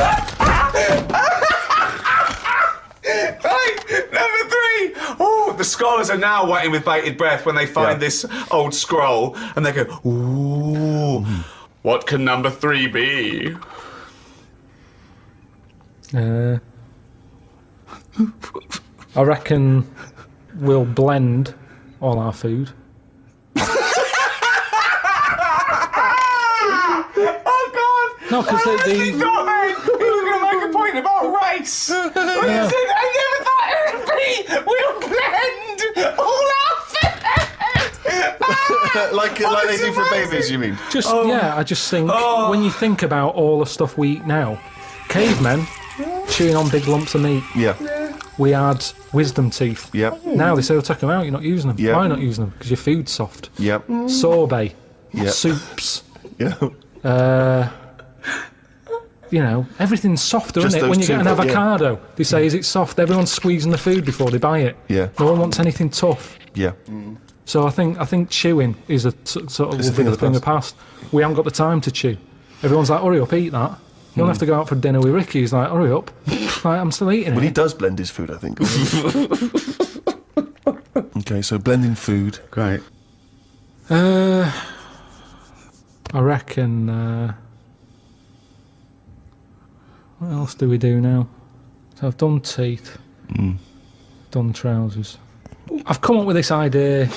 Right, number 3. Oh, the scholars are now waiting with bated breath when they find this old scroll, and they go, "Ooh, what can number 3 be?" I reckon we'll blend all our food. Oh God! No, 'cause I they- actually thought he was going to make a point about race. When he said, I never thought it would be. We'll blend all our food. like they do for babies, you mean? I just think when you think about all the stuff we eat now, cavemen chewing on big lumps of meat. Yeah. We had wisdom teeth. Yep. Now they say, "Well, take them out. You're not using them." Yeah. Why not using them? Because your food's soft. Yep. Sorbet, Yep. soups. Yeah. Everything's softer, Just isn't it? those When you get an two, yeah. avocado, they say, "Is it soft?" Everyone's squeezing the food before they buy it. Yeah. No one wants anything tough. Yeah. So I think chewing is a sort of It's a thing of the thing of the past. We haven't got the time to chew. Everyone's like, "Hurry up, eat that." You don't have to go out for dinner with Ricky. He's like, "Hurry up." Like, I'm still eating But he it. does blend his food, I think. Okay, so blending food. Great. I reckon. What else do we do now? So I've done teeth. Done trousers. I've come up with this idea.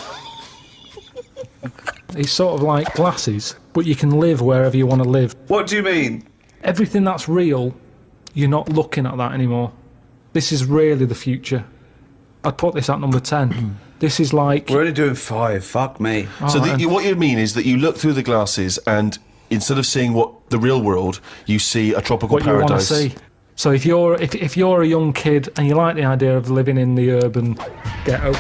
It's sort of like glasses, but you can live wherever you want to live. What do you mean? Everything that's real, you're not looking at that anymore. This is really the future. I'd put this at number 10. This is like... We're only doing 5. Fuck me. So and- what you mean is that you look through the glasses and instead of seeing what the real world, you see a tropical what you want to paradise. see. So if you're a young kid and you like the idea of living in the urban ghetto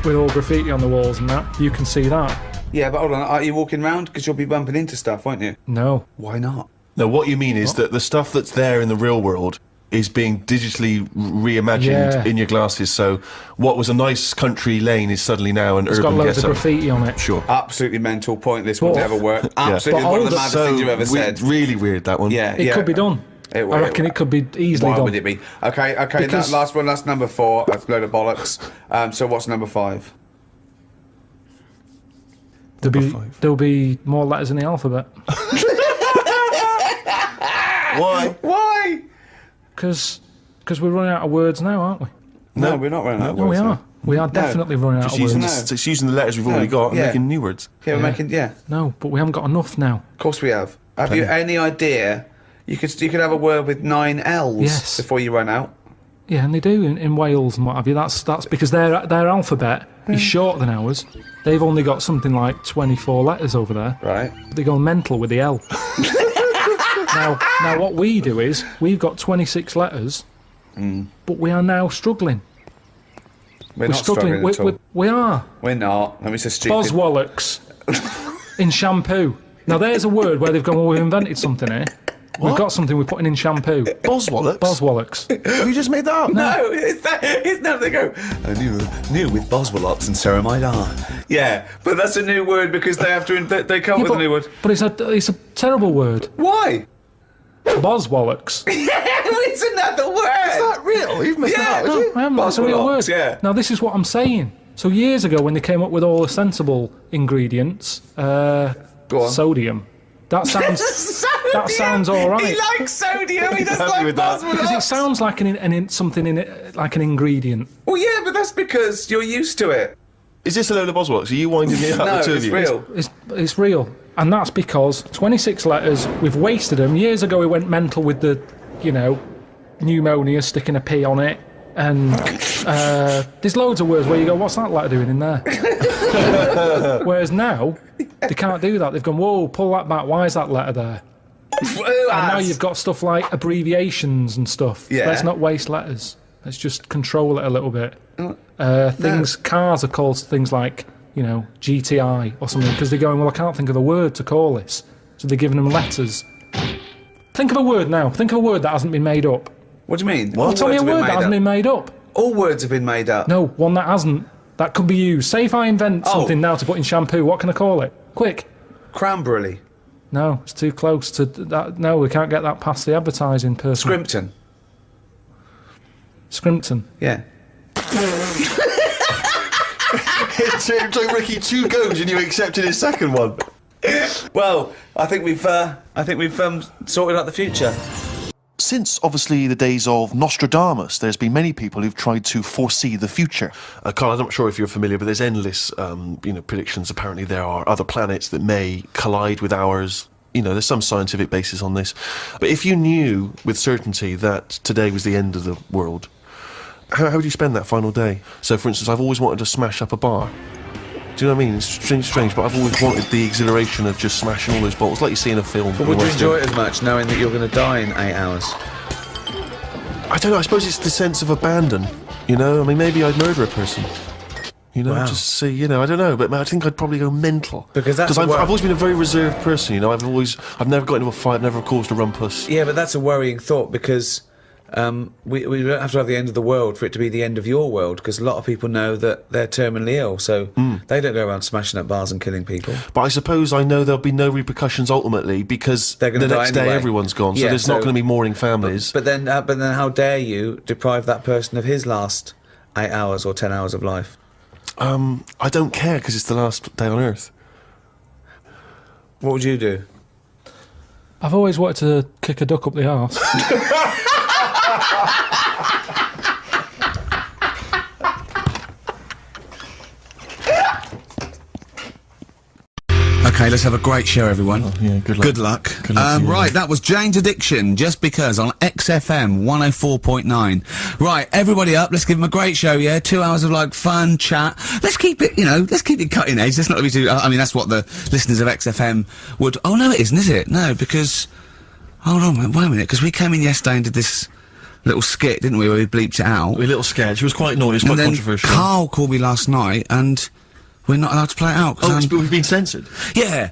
with all graffiti on the walls and that, you can see that. Yeah, but hold on. Are you walking around? Because you'll be bumping into stuff, won't you? No. Why not? No, what you mean is that the stuff that's there in the real world is being digitally reimagined in your glasses. So what was a nice country lane is suddenly now an It's urban got loads ghetto. of graffiti on it. Sure. Absolutely mental, pointless, will But- never work. Absolutely But one of the older- maddest things you've ever said. Really weird, that one. Yeah, It could be done. I reckon it could be easily Why done. would it be? Okay, Because- that last one, that's number 4. That's a load of bollocks. So what's number 5? There'll be more letters in the alphabet. Why? Why? Because we're running out of words now, aren't we? No, we're not running out of No, we words. are. We are definitely running out Just of words. using the letters we've already got and yeah. making new words. Yeah, we're making, yeah. No, but we haven't got enough now. Of course we have. Have you any idea? You could have a word with 9 L's Yes. before you run out. Yeah, and they do in Wales and what have you. That's because their alphabet is shorter than ours. They've only got something like 24 letters over there. Right. They go mental with the L. Now what we do is, we've got 26 letters, but we are now struggling. We're not struggling at all. We are. We're not. Let me say stupid. Boswallocks in shampoo. Now there's a word where they've gone, well, we've invented something here. We've got something we're putting in shampoo. Boswallocks? Boswallocks. Have you just made that up? No, it's now they go, new with Boswallocks and ceramide R. Yeah, but that's a new word because they have to, they come up with a new word. But it's a terrible word. Why? Boswallocks. It's another word. Is that real? You've missed that out, No, I haven't. That's a real word. Yeah. Now this is what I'm saying. So years ago when they came up with all the sensible ingredients, Go on. sodium. That sounds that sounds all right. He likes sodium. He doesn't like Boswallocks. Because it sounds like something in it, like an ingredient. Well, yeah, but that's because you're used to it. Is this a load of Boswallocks? Are you winding me up? No, the two it's of you? real. It's real, and that's because 26 letters. We've wasted them. Years ago, we went mental with the, pneumonia, sticking a P on it, and there's loads of words where you go, what's that letter doing in there? Whereas now, they can't do that. They've gone, whoa, pull that back. Why is that letter there? And now you've got stuff like abbreviations and stuff. Yeah. Let's not waste letters. Let's just control it a little bit. Cars are called things like, GTI or something, because they're going, well, I can't think of a word to call this. So they're giving them letters. Think of a word now. Think of a word that hasn't been made up. What do you mean? Well, tell me a word that hasn't been made up. All words have been made up. No, one that hasn't. That could be used. Say if I invent something now to put in shampoo, what can I call it? Quick. Cranberry. No, it's too close to that. No, we can't get that past the advertising person. Scrimpton. Scrimpton. Yeah. It took Ricky 2 goes and you accepted his second one. Well, I think we've sorted out the future. Since, obviously, the days of Nostradamus, there's been many people who've tried to foresee the future. Karl, I'm not sure if you're familiar, but there's endless, predictions. Apparently there are other planets that may collide with ours. There's some scientific basis on this. But if you knew with certainty that today was the end of the world, how would you spend that final day? So, for instance, I've always wanted to smash up a bar. Do you know what I mean? It's strange, but I've always wanted the exhilaration of just smashing all those bottles, like you see in a film. But would you enjoy it as much, knowing that you're going to die in 8 hours? I don't know, I suppose it's the sense of abandon, I mean, maybe I'd murder a person. Wow. Just see, I don't know, but I think I'd probably go mental. Because I've always been a very reserved person, I've never got into a fight, never caused a rumpus. Yeah, but that's a worrying thought, because we don't have to have the end of the world for it to be the end of your world, because a lot of people know that they're terminally ill, so they don't go around smashing up bars and killing people. But I suppose I know there'll be no repercussions ultimately, because the next day everyone's gone, so there's not going to be mourning families. But then how dare you deprive that person of his last 8 hours or 10 hours of life? I don't care, because it's the last day on Earth. What would you do? I've always wanted to kick a duck up the arse. Okay, let's have a great show, everyone. Oh, yeah, good luck. Good luck. Good luck to you, right, that was Jane's Addiction, Just Because, on XFM 104.9. Right, everybody up, let's give them a great show, yeah? 2 hours of, fun, chat. Let's keep it, let's keep it cutting edge. Let's not be too... I mean, that's what the listeners of XFM would... Oh, no, it isn't, is it? No, because... Hold on, wait a minute, because we came in yesterday and did this little skit, didn't we, where we bleeped it out. A little sketch. It was quite naughty, it was quite controversial. Karl called me last night, and... We're not allowed to play it out. But we've been censored? Yeah.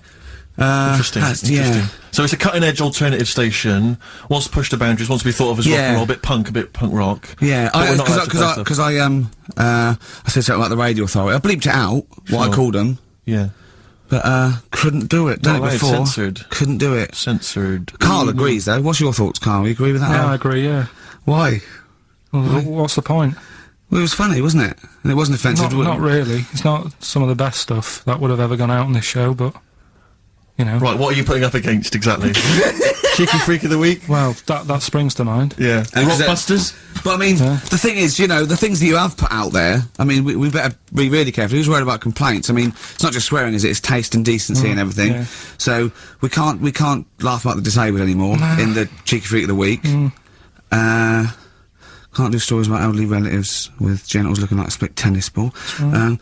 Interesting. Yeah. So it's a cutting-edge alternative station, wants to push the boundaries, wants to be thought of as rock and roll, a bit punk rock. Yeah, because I said something about the radio authority. I bleeped it out, what I called them. Yeah. But, couldn't do it. Done it before. Censored. Couldn't do it. Censored. Karl agrees, though. What's your thoughts, Karl? You agree with that? Yeah, I agree, yeah. Why? Well, what's the point? Well, it was funny, wasn't it? And it wasn't offensive. Not really. It's not some of the best stuff that would have ever gone out on this show, but, Right, what are you putting up against, exactly? Cheeky Freak of the Week? Well, that springs to mind. Yeah. Rockbusters? But, I mean, the thing is, the things that you have put out there, I mean, we better be really careful. Who's worried about complaints? I mean, it's not just swearing, is it? It's taste and decency and everything. Yeah. So, we can't laugh about the disabled anymore in the Cheeky Freak of the Week. Can't do stories about elderly relatives with genitals looking like a split tennis ball. Can't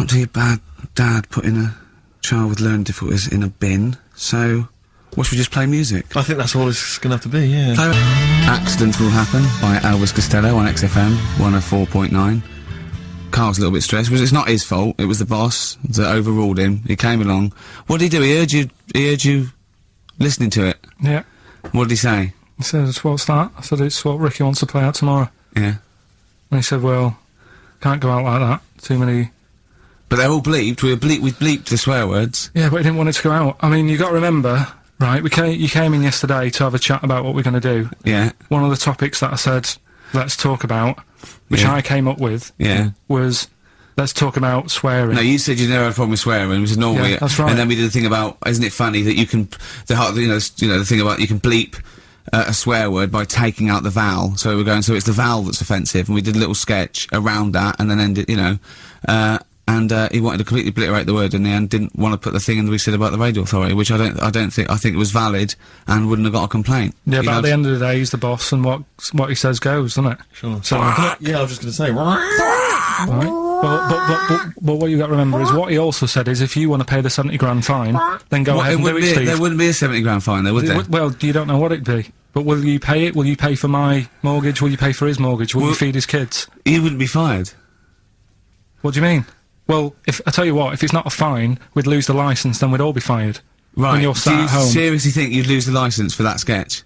do your bad dad putting a child with learning difficulties in a bin. So, What, should we just play music? I think that's all it's gonna have to be, yeah. Accidents Will Happen by Elvis Costello on XFM 104.9. Carl's a little bit stressed, because it's not his fault. It was the boss that overruled him. He came along. What did he do? He heard you listening to it. Yeah. What did he say? He said, what's that? I said, it's what Ricky wants to play out tomorrow. Yeah. And he said, well, can't go out like that. Too many... But they're all bleeped. We bleeped the swear words. Yeah, but he didn't want it to go out. I mean, you got to remember, right, you came in yesterday to have a chat about what we're going to do. Yeah. One of the topics that I said, let's talk about, which Yeah. I came up with, Yeah. was, let's talk about swearing. No, you said you never had a problem with swearing, which is normally... Yeah, that's right. And then we did the thing about, isn't it funny that you can... the thing about you can bleep a swear word by taking out the vowel. So we're going, so it's the vowel that's offensive, and we did a little sketch around that, and then ended, and he wanted to completely obliterate the word in the end, didn't want to put the thing in that we said about the radio authority, which I think it was valid and wouldn't have got a complaint. Yeah, but at the end of the day, he's the boss, and what he says goes, doesn't it? Sure. So, Yeah, I was just gonna say, right. But what you got to remember is what he also said is if you want to pay the 70 grand fine, then go ahead and do it, Steve. There wouldn't be a 70 grand fine there, would there? Well, you don't know what it'd be. But will you pay it? Will you pay for my mortgage? Will you pay for his mortgage? Will you feed his kids? He wouldn't be fired. What do you mean? Well, I tell you what, if it's not a fine, we'd lose the licence, then we'd all be fired. Right. When you're Do sat you at home. seriously think you'd lose the licence for that sketch?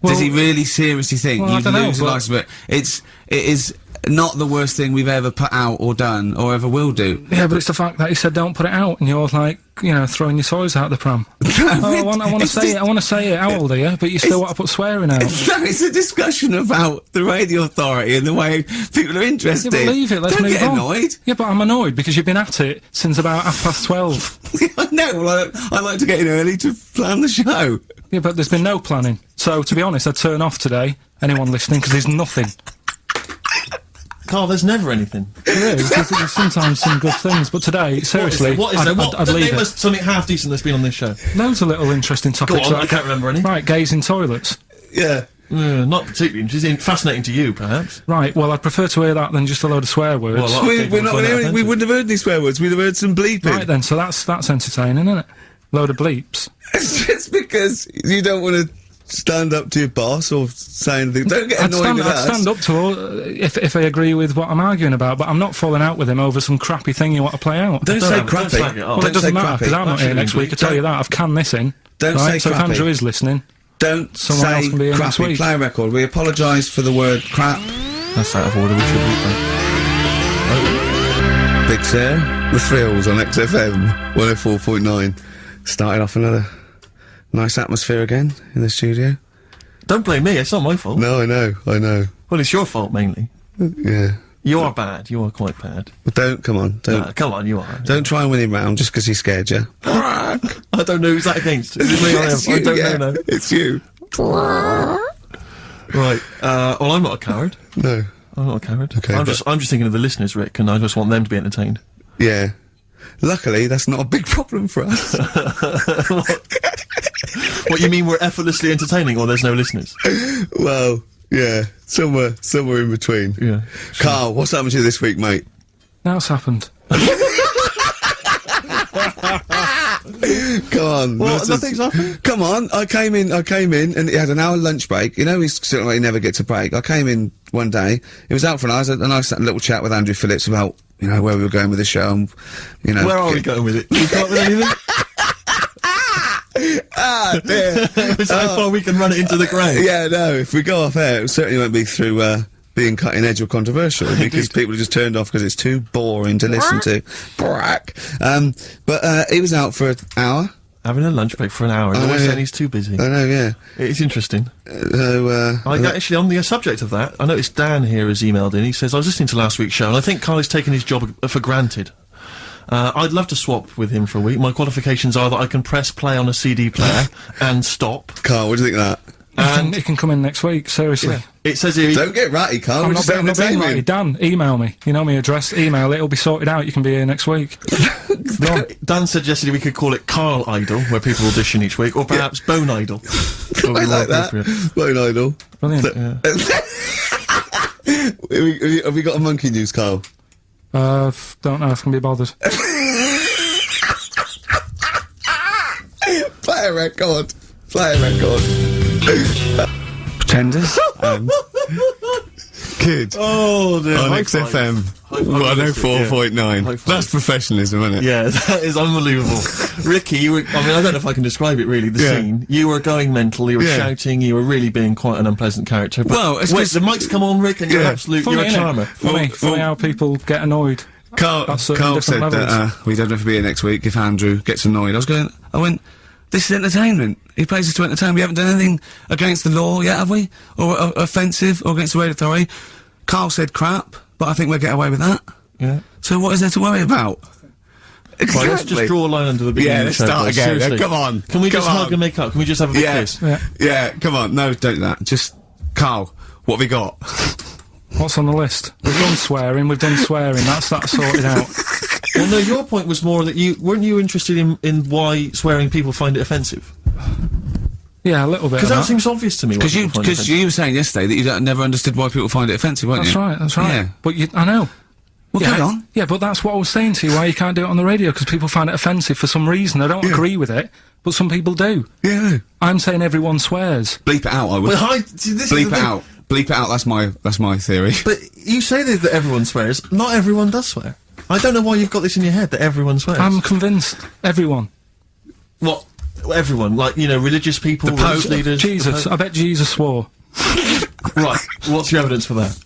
Well, Does he really seriously think well, I you'd don't know, lose the but- licence? But it is not the worst thing we've ever put out or done or ever will do. Yeah, but it's the fact that he said don't put it out, and you're like, throwing your toys out the pram. I want to say it. I want to say it. How old are you? But you still want to put swearing out. No, it's a discussion about the radio authority and the way people are interested. Yeah, but leave it. Let's Don't move get on. annoyed. Yeah, but I'm annoyed because you've been at it since about 12:30. I know. Well, I like to get in early to plan the show. Yeah, but there's been no planning. So to be honest, I'd turn off today. Anyone listening, because there's nothing. Carl, there's never anything. There is. There's sometimes some good things, but today, seriously, What is there? I'd leave Name it. us something half decent that's been on this show. Loads of little interesting Go topics. on, like- I can't remember any. Right, gays in toilets. Yeah. Not particularly interesting. Fascinating to you, perhaps. Right, well, I'd prefer to hear that than just a load of swear words. Well, a lot of people We're not find that gonna hear it. We offensive. wouldn't have heard any swear words. We'd have heard some bleeping. Right then, so that's entertaining, isn't it? Load of bleeps. It's just because you don't want to stand up to your boss or say anything. Don't get annoyed with us. I'd stand up to her if I agree with what I'm arguing about, but I'm not falling out with him over some crappy thing you want to play out. Don't Don't say have- don't crappy. slag it off. Well, Don't it doesn't say matter, crappy. because I'm not here Actually, next week, I tell you that. I've canned this in. Don't right? say So if crappy. Andrew is listening, Don't Someone else say can be here next crappy. week. Play a record. We apologise for the word crap. That's out of order. We should read that. Big Sir, The Thrills on XFM 104.9. Started off another nice atmosphere again in the studio. Don't blame me. It's not my fault. No, I know. Well, it's your fault mainly. Yeah. You are bad. You are quite bad. But come on, don't. Come on, you are. Don't try and win him round just because he scared you. I don't know who's that against. Is it me or him? It's I you, don't yeah. know now. It's you. Right. Well, I'm not a coward. No. I'm not a coward. Okay, I'm but- just thinking of the listeners, Rick, and I just want them to be entertained. Yeah. Luckily, that's not a big problem for us. What, you mean we're effortlessly entertaining, or there's no listeners? Well, yeah. Somewhere in between. Yeah. Carl, what's happened to you this week, mate? now it's happened. Come on. Well, this is- nothing's happened. Come on, I came in, and it had an hour lunch break. You know, he certainly never gets a break. I came in one day, it was out for an hour, and I sat a little chat with Andrew Phillips about, where we were going with the show, and, Where are we going with it? You come up with anything? Ah, dear. It's how far we can run it into the grave. Yeah, no, if we go off air, it certainly won't be through, being cutting edge or controversial, because people have just turned off because it's too boring to listen to. Brack. But he was out for an hour. Having a lunch break for an hour, and always yeah. saying he's too busy. I know, yeah. It's interesting. So, Actually, on the subject of that, I noticed Dan here has emailed in. He says, I was listening to last week's show, and I think Karl has taken his job for granted. I'd love to swap with him for a week. My qualifications are that I can press play on a CD player and stop. Carl, what do you think of that? It can come in next week, seriously. It says here... Don't get ratty, Carl. I'm We're not just being ratty. entertaining. Dan, email me. You know my address. Email it. It'll be sorted out. You can be here next week. Go on. Dan suggested we could call it Karl Idol, where people audition each week, or perhaps Bone Idol. I like that. Bone Idol. Brilliant. Have we got a monkey news, Carl? Don't know if I can be bothered. Play Play a record. Pretenders and Kid Oh, dear. on High XFM five. 104.9. High five. That's professionalism, isn't it? Yeah, that is unbelievable. Ricky, you were, I mean, I don't know if I can describe it really, the scene. You were going mental, you were shouting, you were really being quite an unpleasant character. But Well, it's wait, 'cause- the mic's come on, Rick, and you're Funny, you're a innit? charmer. Funny how people get annoyed. Carl At certain said different that levels. we don't have to be here next week if Andrew gets annoyed. I went, this is entertainment. He plays us to entertain. We haven't done anything against the law yet, have we? Or offensive, or against the radio authority. Carl said crap, but I think we'll get away with that. Yeah. So what is there to worry about? Right, let's just draw a line under the beginning Yeah, of the let's show, start guys. again. Seriously. Come on. Can we just Come hug on. and make up? Can we just have a big kiss? Yeah, come on. No, don't do that. Just, Carl, what have we got? What's on the list? We've done swearing. That's sorted out. Well, no, your point was more that weren't you interested in why swearing people find it offensive? Yeah, a little bit. Because of that seems obvious to me. Because you were saying yesterday that you never understood why people find it offensive, weren't That's you? right. That's right. Yeah. But I know. Well, yeah, carry on. Yeah, but that's what I was saying to you. Why you can't do it on the radio? Because people find it offensive for some reason. I don't agree with it, but some people do. Yeah. I'm saying everyone swears. Bleep it out, I would. Well, see, this is Bleep the it thing. out. Bleep it out. That's my theory. But you say that everyone swears. Not everyone does swear. I don't know why you've got this in your head that everyone swears. I'm convinced. Everyone. What? Everyone, like, religious people, The Pope. religious leaders. Jesus. I bet Jesus swore. Right. What's your evidence for that?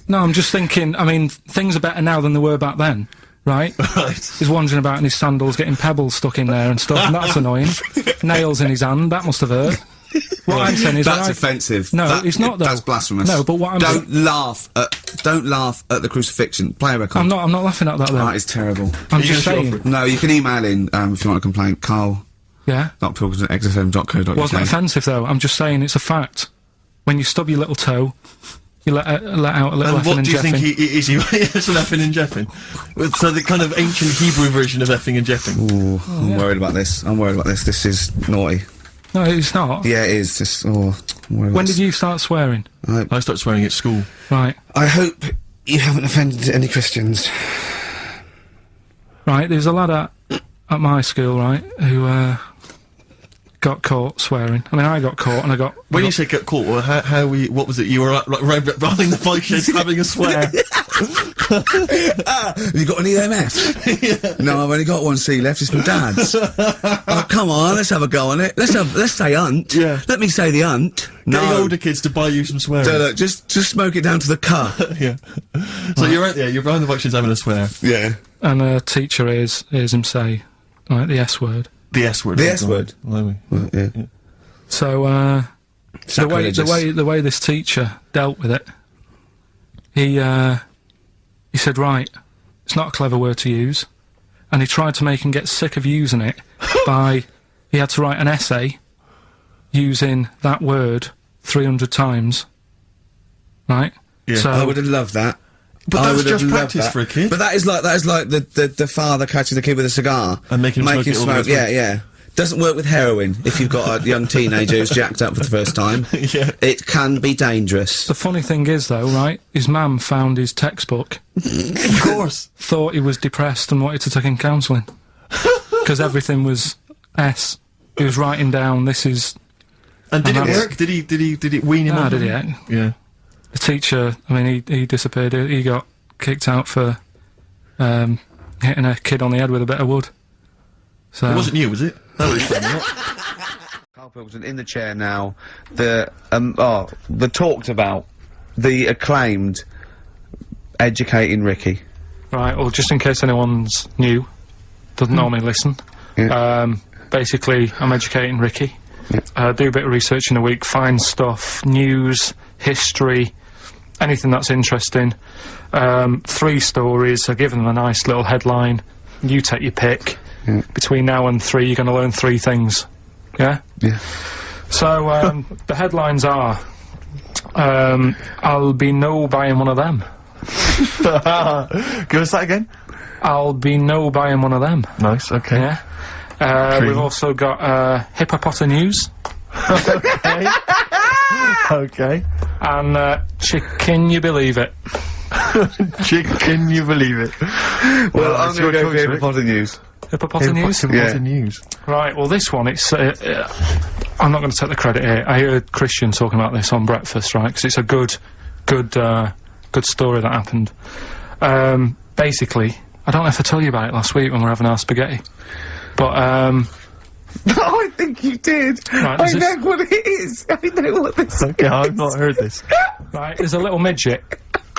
No, I'm just thinking. I mean, things are better now than they were back then, right? Right. He's wandering about in his sandals, getting pebbles stuck in there and stuff, and that's annoying. Nails in his hand. That must have hurt. What I'm saying is, That's offensive. No, it's not, though. That's blasphemous. No, but what I'm don't laugh at the crucifixion. Play a record. I'm not laughing at that though. That is terrible. I'm you just gonna show saying. off No, you can email in if you want to complain. Carl. Yeah. .pilkington@xfm.co.uk. Wasn't offensive though. I'm just saying it's a fact. When you stub your little toe, you let out a little And effing what and do you think jeffing. is he? It's an effing and jeffing. So the kind of ancient Hebrew version of effing and jeffing. Ooh, I'm worried about this. This is naughty. No, it's not. Yeah, it is. Just, I'm worried about When this. did you start swearing? I started swearing at school. Right. I hope you haven't offended any Christians. Right, there's a lad at my school, right, who got caught swearing. I mean, I got caught and I got... When you say get caught, well, what was it? You were like right behind the bike sheds having a swear. Have you got any EMF? No, I've only got one C left. It's my dad's. Oh, come on, let's have a go on it. Let's say hunt. Yeah. Let me say the hunt. Getting No. older kids to buy you some swearing. No, look, just smoke it down to the cut. Yeah. So you're right there. You're behind the bike sheds having a swear. Yeah. And a teacher hears him say, right, the S word. The S word. The S word? Blimey. Well, yeah. So, the way this teacher dealt with it, he said, right, it's not a clever word to use, and he tried to make him get sick of using it he had to write an essay using that word 300 times, right? Yeah. So, I would have loved that. But I that's would have just loved practice that. for a kid. But that is like the father catching the kid with a cigar And making him smoke it all the way through. Yeah. Doesn't work with heroin if you've got a young teenager who's jacked up for the first time. Yeah. It can be dangerous. the funny thing is, though, right, his mum found his textbook, Of course. thought he was depressed and wanted to take him counselling. Because everything was S. He was writing down, this is... And did And it that's- work? Did it wean him Nah, off? did it? Yeah. The teacher, I mean, he disappeared. He got kicked out for hitting a kid on the head with a bit of wood. So It wasn't you, was it? That was fun, not. Karl Pilkington in the chair now. The talked about, the acclaimed educating Ricky. right. Well, just in case anyone's new, doesn't normally listen. Yeah. Basically, I'm educating Ricky. Do a bit of research in a week, find stuff, news, history, anything that's interesting. 3 stories. I give them a nice little headline. You take your pick. Between now and 3, you're going to learn 3 things. Yeah? Yeah. So, the headlines are, I'll be no buying one of them. Give us that again. I'll be no buying one of them. Nice, okay. Yeah? We've also got, hippopotamus. Okay. And, can you believe it? Can you believe it? Well, I'm it's going to your go for choice, Rick. hippopotamus. Hippopotamus? Yeah. News. Right, well, this one, it's. I'm not going to take the credit here. I heard Christian talking about this on breakfast, right? Because it's a good story that happened. Basically, I don't know if I told you about it last week when we were having our spaghetti. But, Oh, I think you did. Right, I this know what it is. I know what this is. Okay, I've not heard this. right, there's a little midget.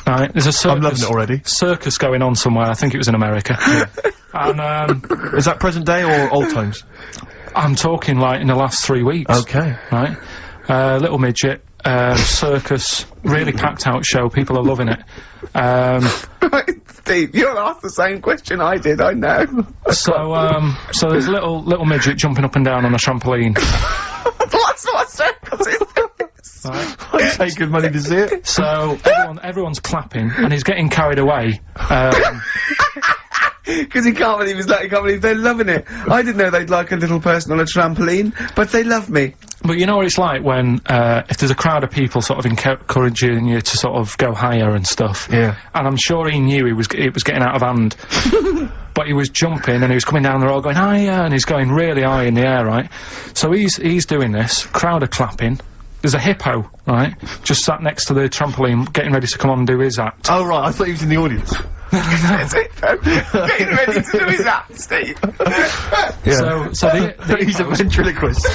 Right, there's a circus. I'm loving it already. Circus going on somewhere. I think it was in America. And, Is that present day or old times? I'm talking, like, in the last 3 weeks. Okay. Right? Little midget, circus, really packed out show, people are loving it. Right, Steve, you'll ask the same question I did, I know. So there's a little midget jumping up and down on a trampoline. That's what circus is. Right? I pay good money to see it. So everyone's clapping, and he's getting carried away. Because he can't believe he can't believe they're loving it. I didn't know they'd like a little person on a trampoline, but they love me. But you know what it's like when, if there's a crowd of people sort of encouraging you to sort of go higher and stuff. Yeah. And I'm sure he knew it was getting out of hand. But he was jumping and he was coming down the road going higher, and he's going really high in the air, right? So he's doing this, crowd are clapping. There's a hippo, right, just sat next to the trampoline, getting ready to come on and do his act. Oh, right, I thought he was in the audience. That's it, getting ready to do his act, Steve. Yeah. So the He's a ventriloquist.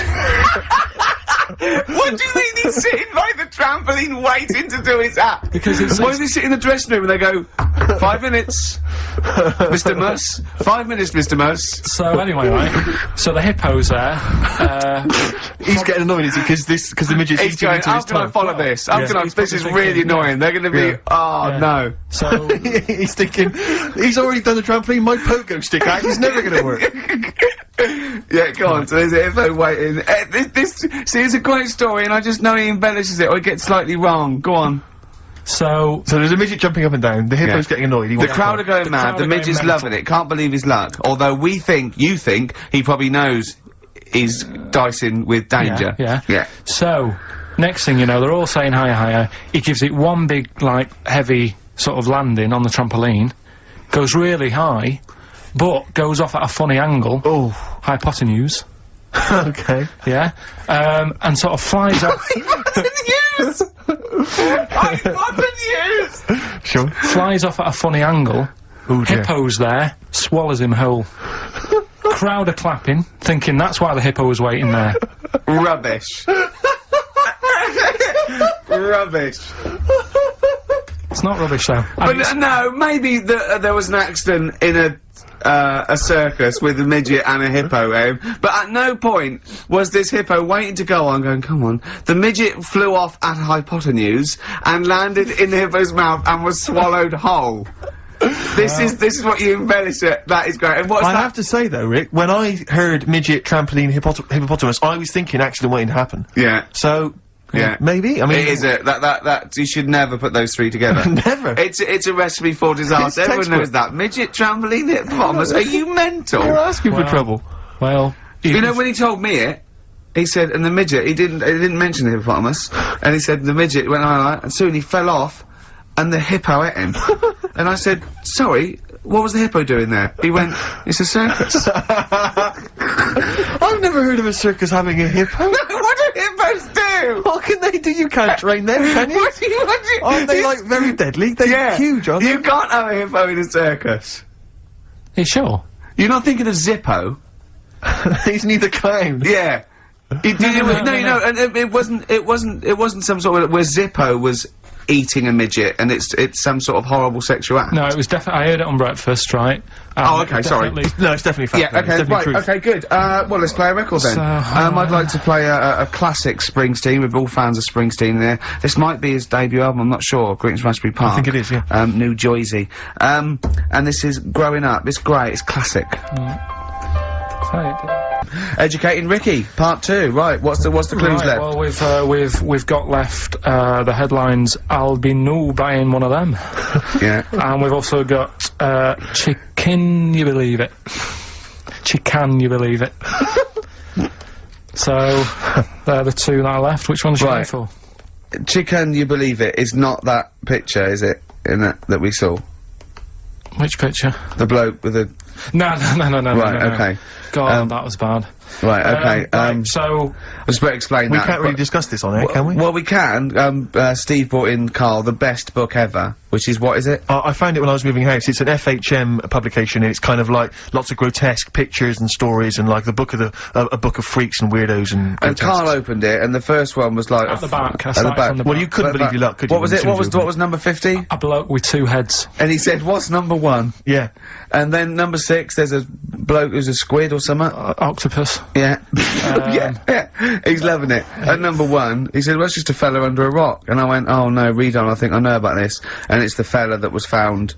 What do you mean he's sitting by the trampoline waiting to do his act? Because it's Why does he sit in the dressing room and they go, 5 minutes, Mr. Mus, 5 minutes, Mr. Mus. So anyway, right, so the hippo's there, He's getting annoyed, is he? Because the midget's He's eating going, into how his can I time. follow this? How Yeah. can I, He's this is probably really thinking, annoying. They're gonna be, Yeah. oh Yeah. no. so He's thinking, he's already done the trampoline, my pogo stick act is never gonna work. Yeah, go on, so there's a hippo waiting. See, it's a great story and I just know he embellishes it or he gets slightly wrong. Go on. So So there's a midget jumping up and down, the hippo's getting annoyed, he The wants to crowd are going The mad, crowd the are going midget's mental. loving it, can't believe his luck. Although you think, he probably knows he's dicing with danger. Yeah. So next thing you know, they're all saying higher, higher. He gives it one big, like, heavy sort of landing on the trampoline, goes really high, but goes off at a funny angle. Oh, Hypotenuse. okay. Yeah. And sort of flies off. Sure. Flies off at a funny angle. Oh dear. Hippo's there, swallows him whole. Crowd are clapping, thinking that's why the hippo was waiting there. Rubbish. Rubbish. It's not rubbish though. But no, maybe there was an accident in a circus with a midget and a hippo, but at no point was this hippo waiting to go on, going, come on. The midget flew off at a hypotenuse and landed in the hippo's mouth and was swallowed whole. This is what you embellish it. That is great. And what's I that? have to say though, Rick, when I heard midget, trampoline, hippopotamus, I was thinking accident waiting to happen. Yeah. So, Yeah. maybe? I mean... It is that you should never put those three together. Never. It's a recipe for disaster. It's Everyone knows textbook. that. Midget, trampoline, hippopotamus. Are you mental? You're asking for Wow. trouble. Well, You know, when he told me it, he said, and the midget, he didn't mention the hippopotamus, and he said the midget went like, and soon he fell off, and the hippo ate him. And I said, sorry, what was the hippo doing there? He went, it's a circus. I've never heard of a circus having a hippo. What do hippos do? What can they do? You can't train them, can you? What do you? Aren't they, like, very deadly? They're Yeah. huge, aren't You can't have a hippo in a circus. you sure? You're not thinking of Zippo? they? He's neither clown. Yeah. No, and it wasn't some sort of where Zippo was eating a midget, and it's some sort of horrible sexual act. No, it was definitely. I heard it on breakfast, right? Oh, okay, sorry. No, it's definitely fact. Yeah, It's okay, definitely right, truth. okay, good. Well, let's play a record then. So, I'd like to play a classic Springsteen. We're all fans of Springsteen there. This might be his debut album, I'm not sure. Greetings from Raspberry Park. I think it is, yeah. New Jersey. And this is Growing Up. It's great, it's classic. Educating Ricky, part 2. Right, what's the clues Right, left? well, we've got left the headlines. I'll be new buying one of them, Yeah. and we've also got chicken. You believe it? Chicken, you believe it? So they're the two that are left. Which one should I Right. go for? Chicken, you believe it, is not that picture, is it? in that we saw? Which picture? The bloke with the... No. Right, okay. God, that was bad. Right, okay, right, so... I just better explain We that. can't really discuss this on air, can we? Well, we can. Steve brought in, Karl, the best book ever, which is, what is it? I found it when I was moving house. It's an FHM publication, and it's kind of like lots of grotesque pictures and stories, and like the book of a book of freaks and weirdos and. And Karl opened it, and the first one was like At the back. At the back. Well, you couldn't believe your luck, could you? What was it? What was number 50? A bloke with 2 heads. And he said, "What's number 1?" Yeah. And then number 6, there's a bloke who's a squid or something. Octopus. Yeah. yeah. He's loving it. At number 1, he said, well, it's just a fella under a rock. And I went, oh no, read on, I think I know about this. And it's the fella that was found,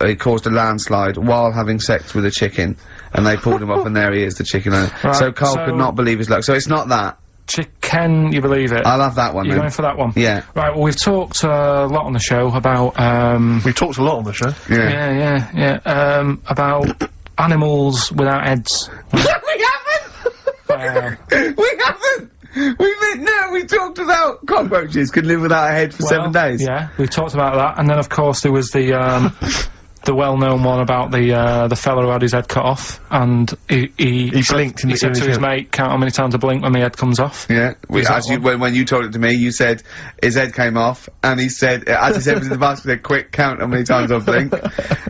he caused a landslide while having sex with a chicken. And they pulled him off, and there he is, the chicken owner. Right, so Karl could not believe his luck. So it's not that. Can you believe it? I'll have that one, You're then. going for that one? Yeah. Right, well, we've talked a lot on the show about, We've talked a lot on the show. Yeah. About animals without heads. We haven't! We haven't! We talked about cockroaches could live without a head for 7 days. Yeah, we talked about that, and then of course there was the well-known one about the fella who had his head cut off, and he blinked and he said to his mate, "Count how many times I blink when my head comes off." Yeah, when you told it to me, you said his head came off, and he said, as he said was in the basket, he said, "Quick, count how many times I blink."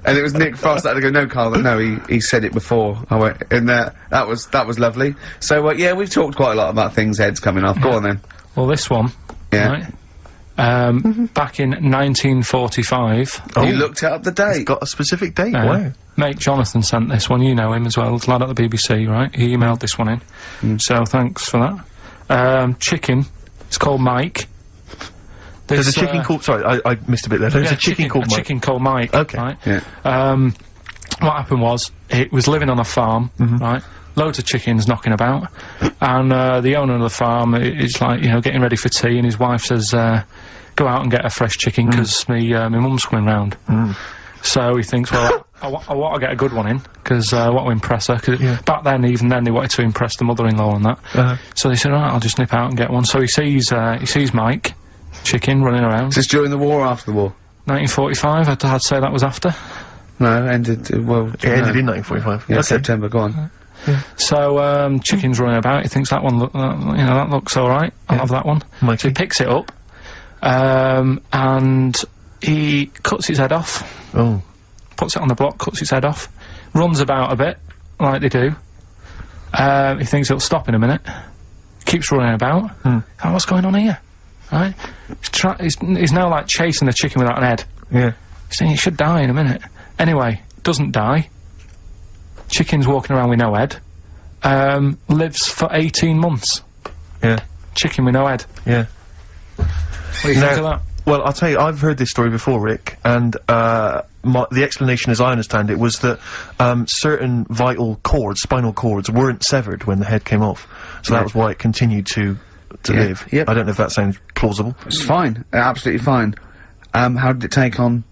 And it was Nick Frost that had to go, "No, Karl, no, he said it before." I went, and that was lovely. So yeah, we've talked quite a lot about things heads coming off. Go on then. Well, this one, Yeah. right? Back in 1945. You looked it up the date. Got a specific date. Wow. Mate Jonathan sent this one, you know him as well, the lad at the BBC, right? He emailed this one in. So thanks for that. Chicken, it's called Mike. There's a chicken called. Sorry, I missed a bit there. There's a chicken called Mike. Chicken called Mike. Okay. Right? Yeah. What happened was, it was living on a farm, right? Loads of chickens knocking about, and the owner of the farm is like, you know, getting ready for tea, and his wife says, "Go out and get a fresh chicken, because my mum's coming round." So he thinks, well, I want to get a good one in, because I want to impress her. Cause back then, even then, they wanted to impress the mother-in-law and that. So they said, "All right, I'll just nip out and get one." So he sees Mike, chicken, running around. Is this during the war or after the war? 1945. I'd say that was after. No, ended. Well, It ended in 1945. Yeah, Okay. September. Go on. So chicken's running about. He thinks that one, that looks all right. I'll have that one. Mikey. So he picks it up, and he cuts its head off. Oh. Puts it on the block, cuts its head off, runs about a bit, like they do. He thinks it'll stop in a minute. Keeps running about. Oh, what's going on here? Right? He's now like chasing the chicken without an head. Yeah. He's saying it should die in a minute. Anyway, doesn't die. Chicken's walking around with no head. Lives for 18 months. Yeah. Chicken with no head. Yeah. What do you think of that? Well, I'll tell you, I've heard this story before, Rick, and the explanation, as I understand it, was that certain vital cords, spinal cords, weren't severed when the head came off, so that was why it continued to live. Yep. I don't know if that sounds plausible. It's fine. Absolutely fine. How did it take on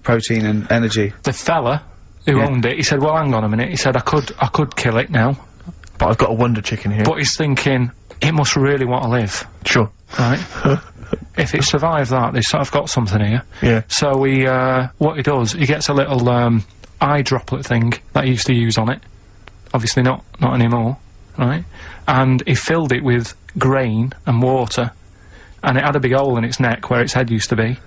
protein and energy? The fella who owned it, he said, "Well, hang on a minute." He said, "I could kill it now, But I've got a wonder chicken here. but he's thinking it must really want to live, Sure. right? If it survived that, they sort of got something here." Yeah. So he, what he does, he gets a little eye droplet thing that he used to use on it. Obviously not anymore, right? And he filled it with grain and water, and it had a big hole in its neck where its head used to be.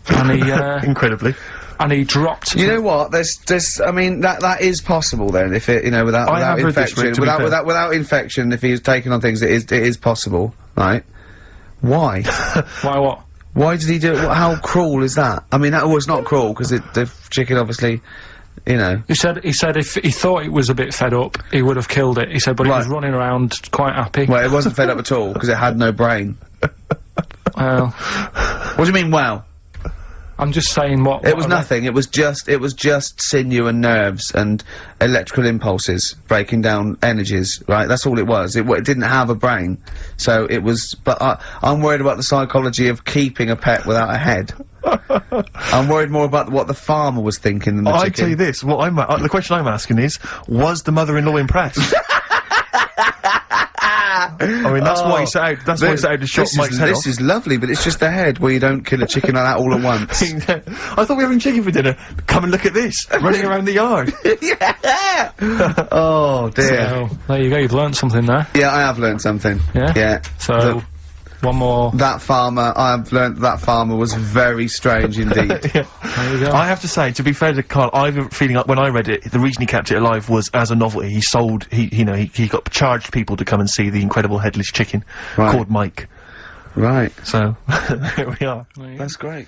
And he, Incredibly. and he dropped. You know what? There's. I mean, that is possible then. If it, without heard this, infection, Rick, to be fair. without infection, if he's taking on things, it is possible, right? Why? Why what? Why did he do it? How cruel is that? I mean, that was not cruel because the chicken obviously, you know. He said if he thought it was a bit fed up, he would have killed it. He said, but he was running around quite happy. Well, it wasn't fed up at all because it had no brain. Well, What do you mean? Wow. I'm just saying what. It was nothing. It was just sinew and nerves and electrical impulses breaking down energies. Right. That's all it was. It didn't have a brain. So it was. But I'm worried about the psychology of keeping a pet without a head. I'm worried more about what the farmer was thinking than the chicken. I tell you this. What the question I'm asking is, was the mother-in-law impressed? I mean, that's why he set out. That's why he set out to shot Mike's head off. This is lovely, but it's just the head where you don't kill a chicken like that all at once. I thought we were having chicken for dinner. Come and look at this, running around the yard. Yeah. Oh dear. So, there you go, you've learned something there. Yeah, I have learned something. Yeah? Yeah. So, one more. That farmer, I've learnt that farmer was very strange indeed. Yeah. There you go. I have to say, to be fair to Karl, I have a feeling like when I read it, the reason he kept it alive was as a novelty. He sold, he got charged people to come and see the incredible headless chicken Right. called Mike. Right. So, here we are. That's great.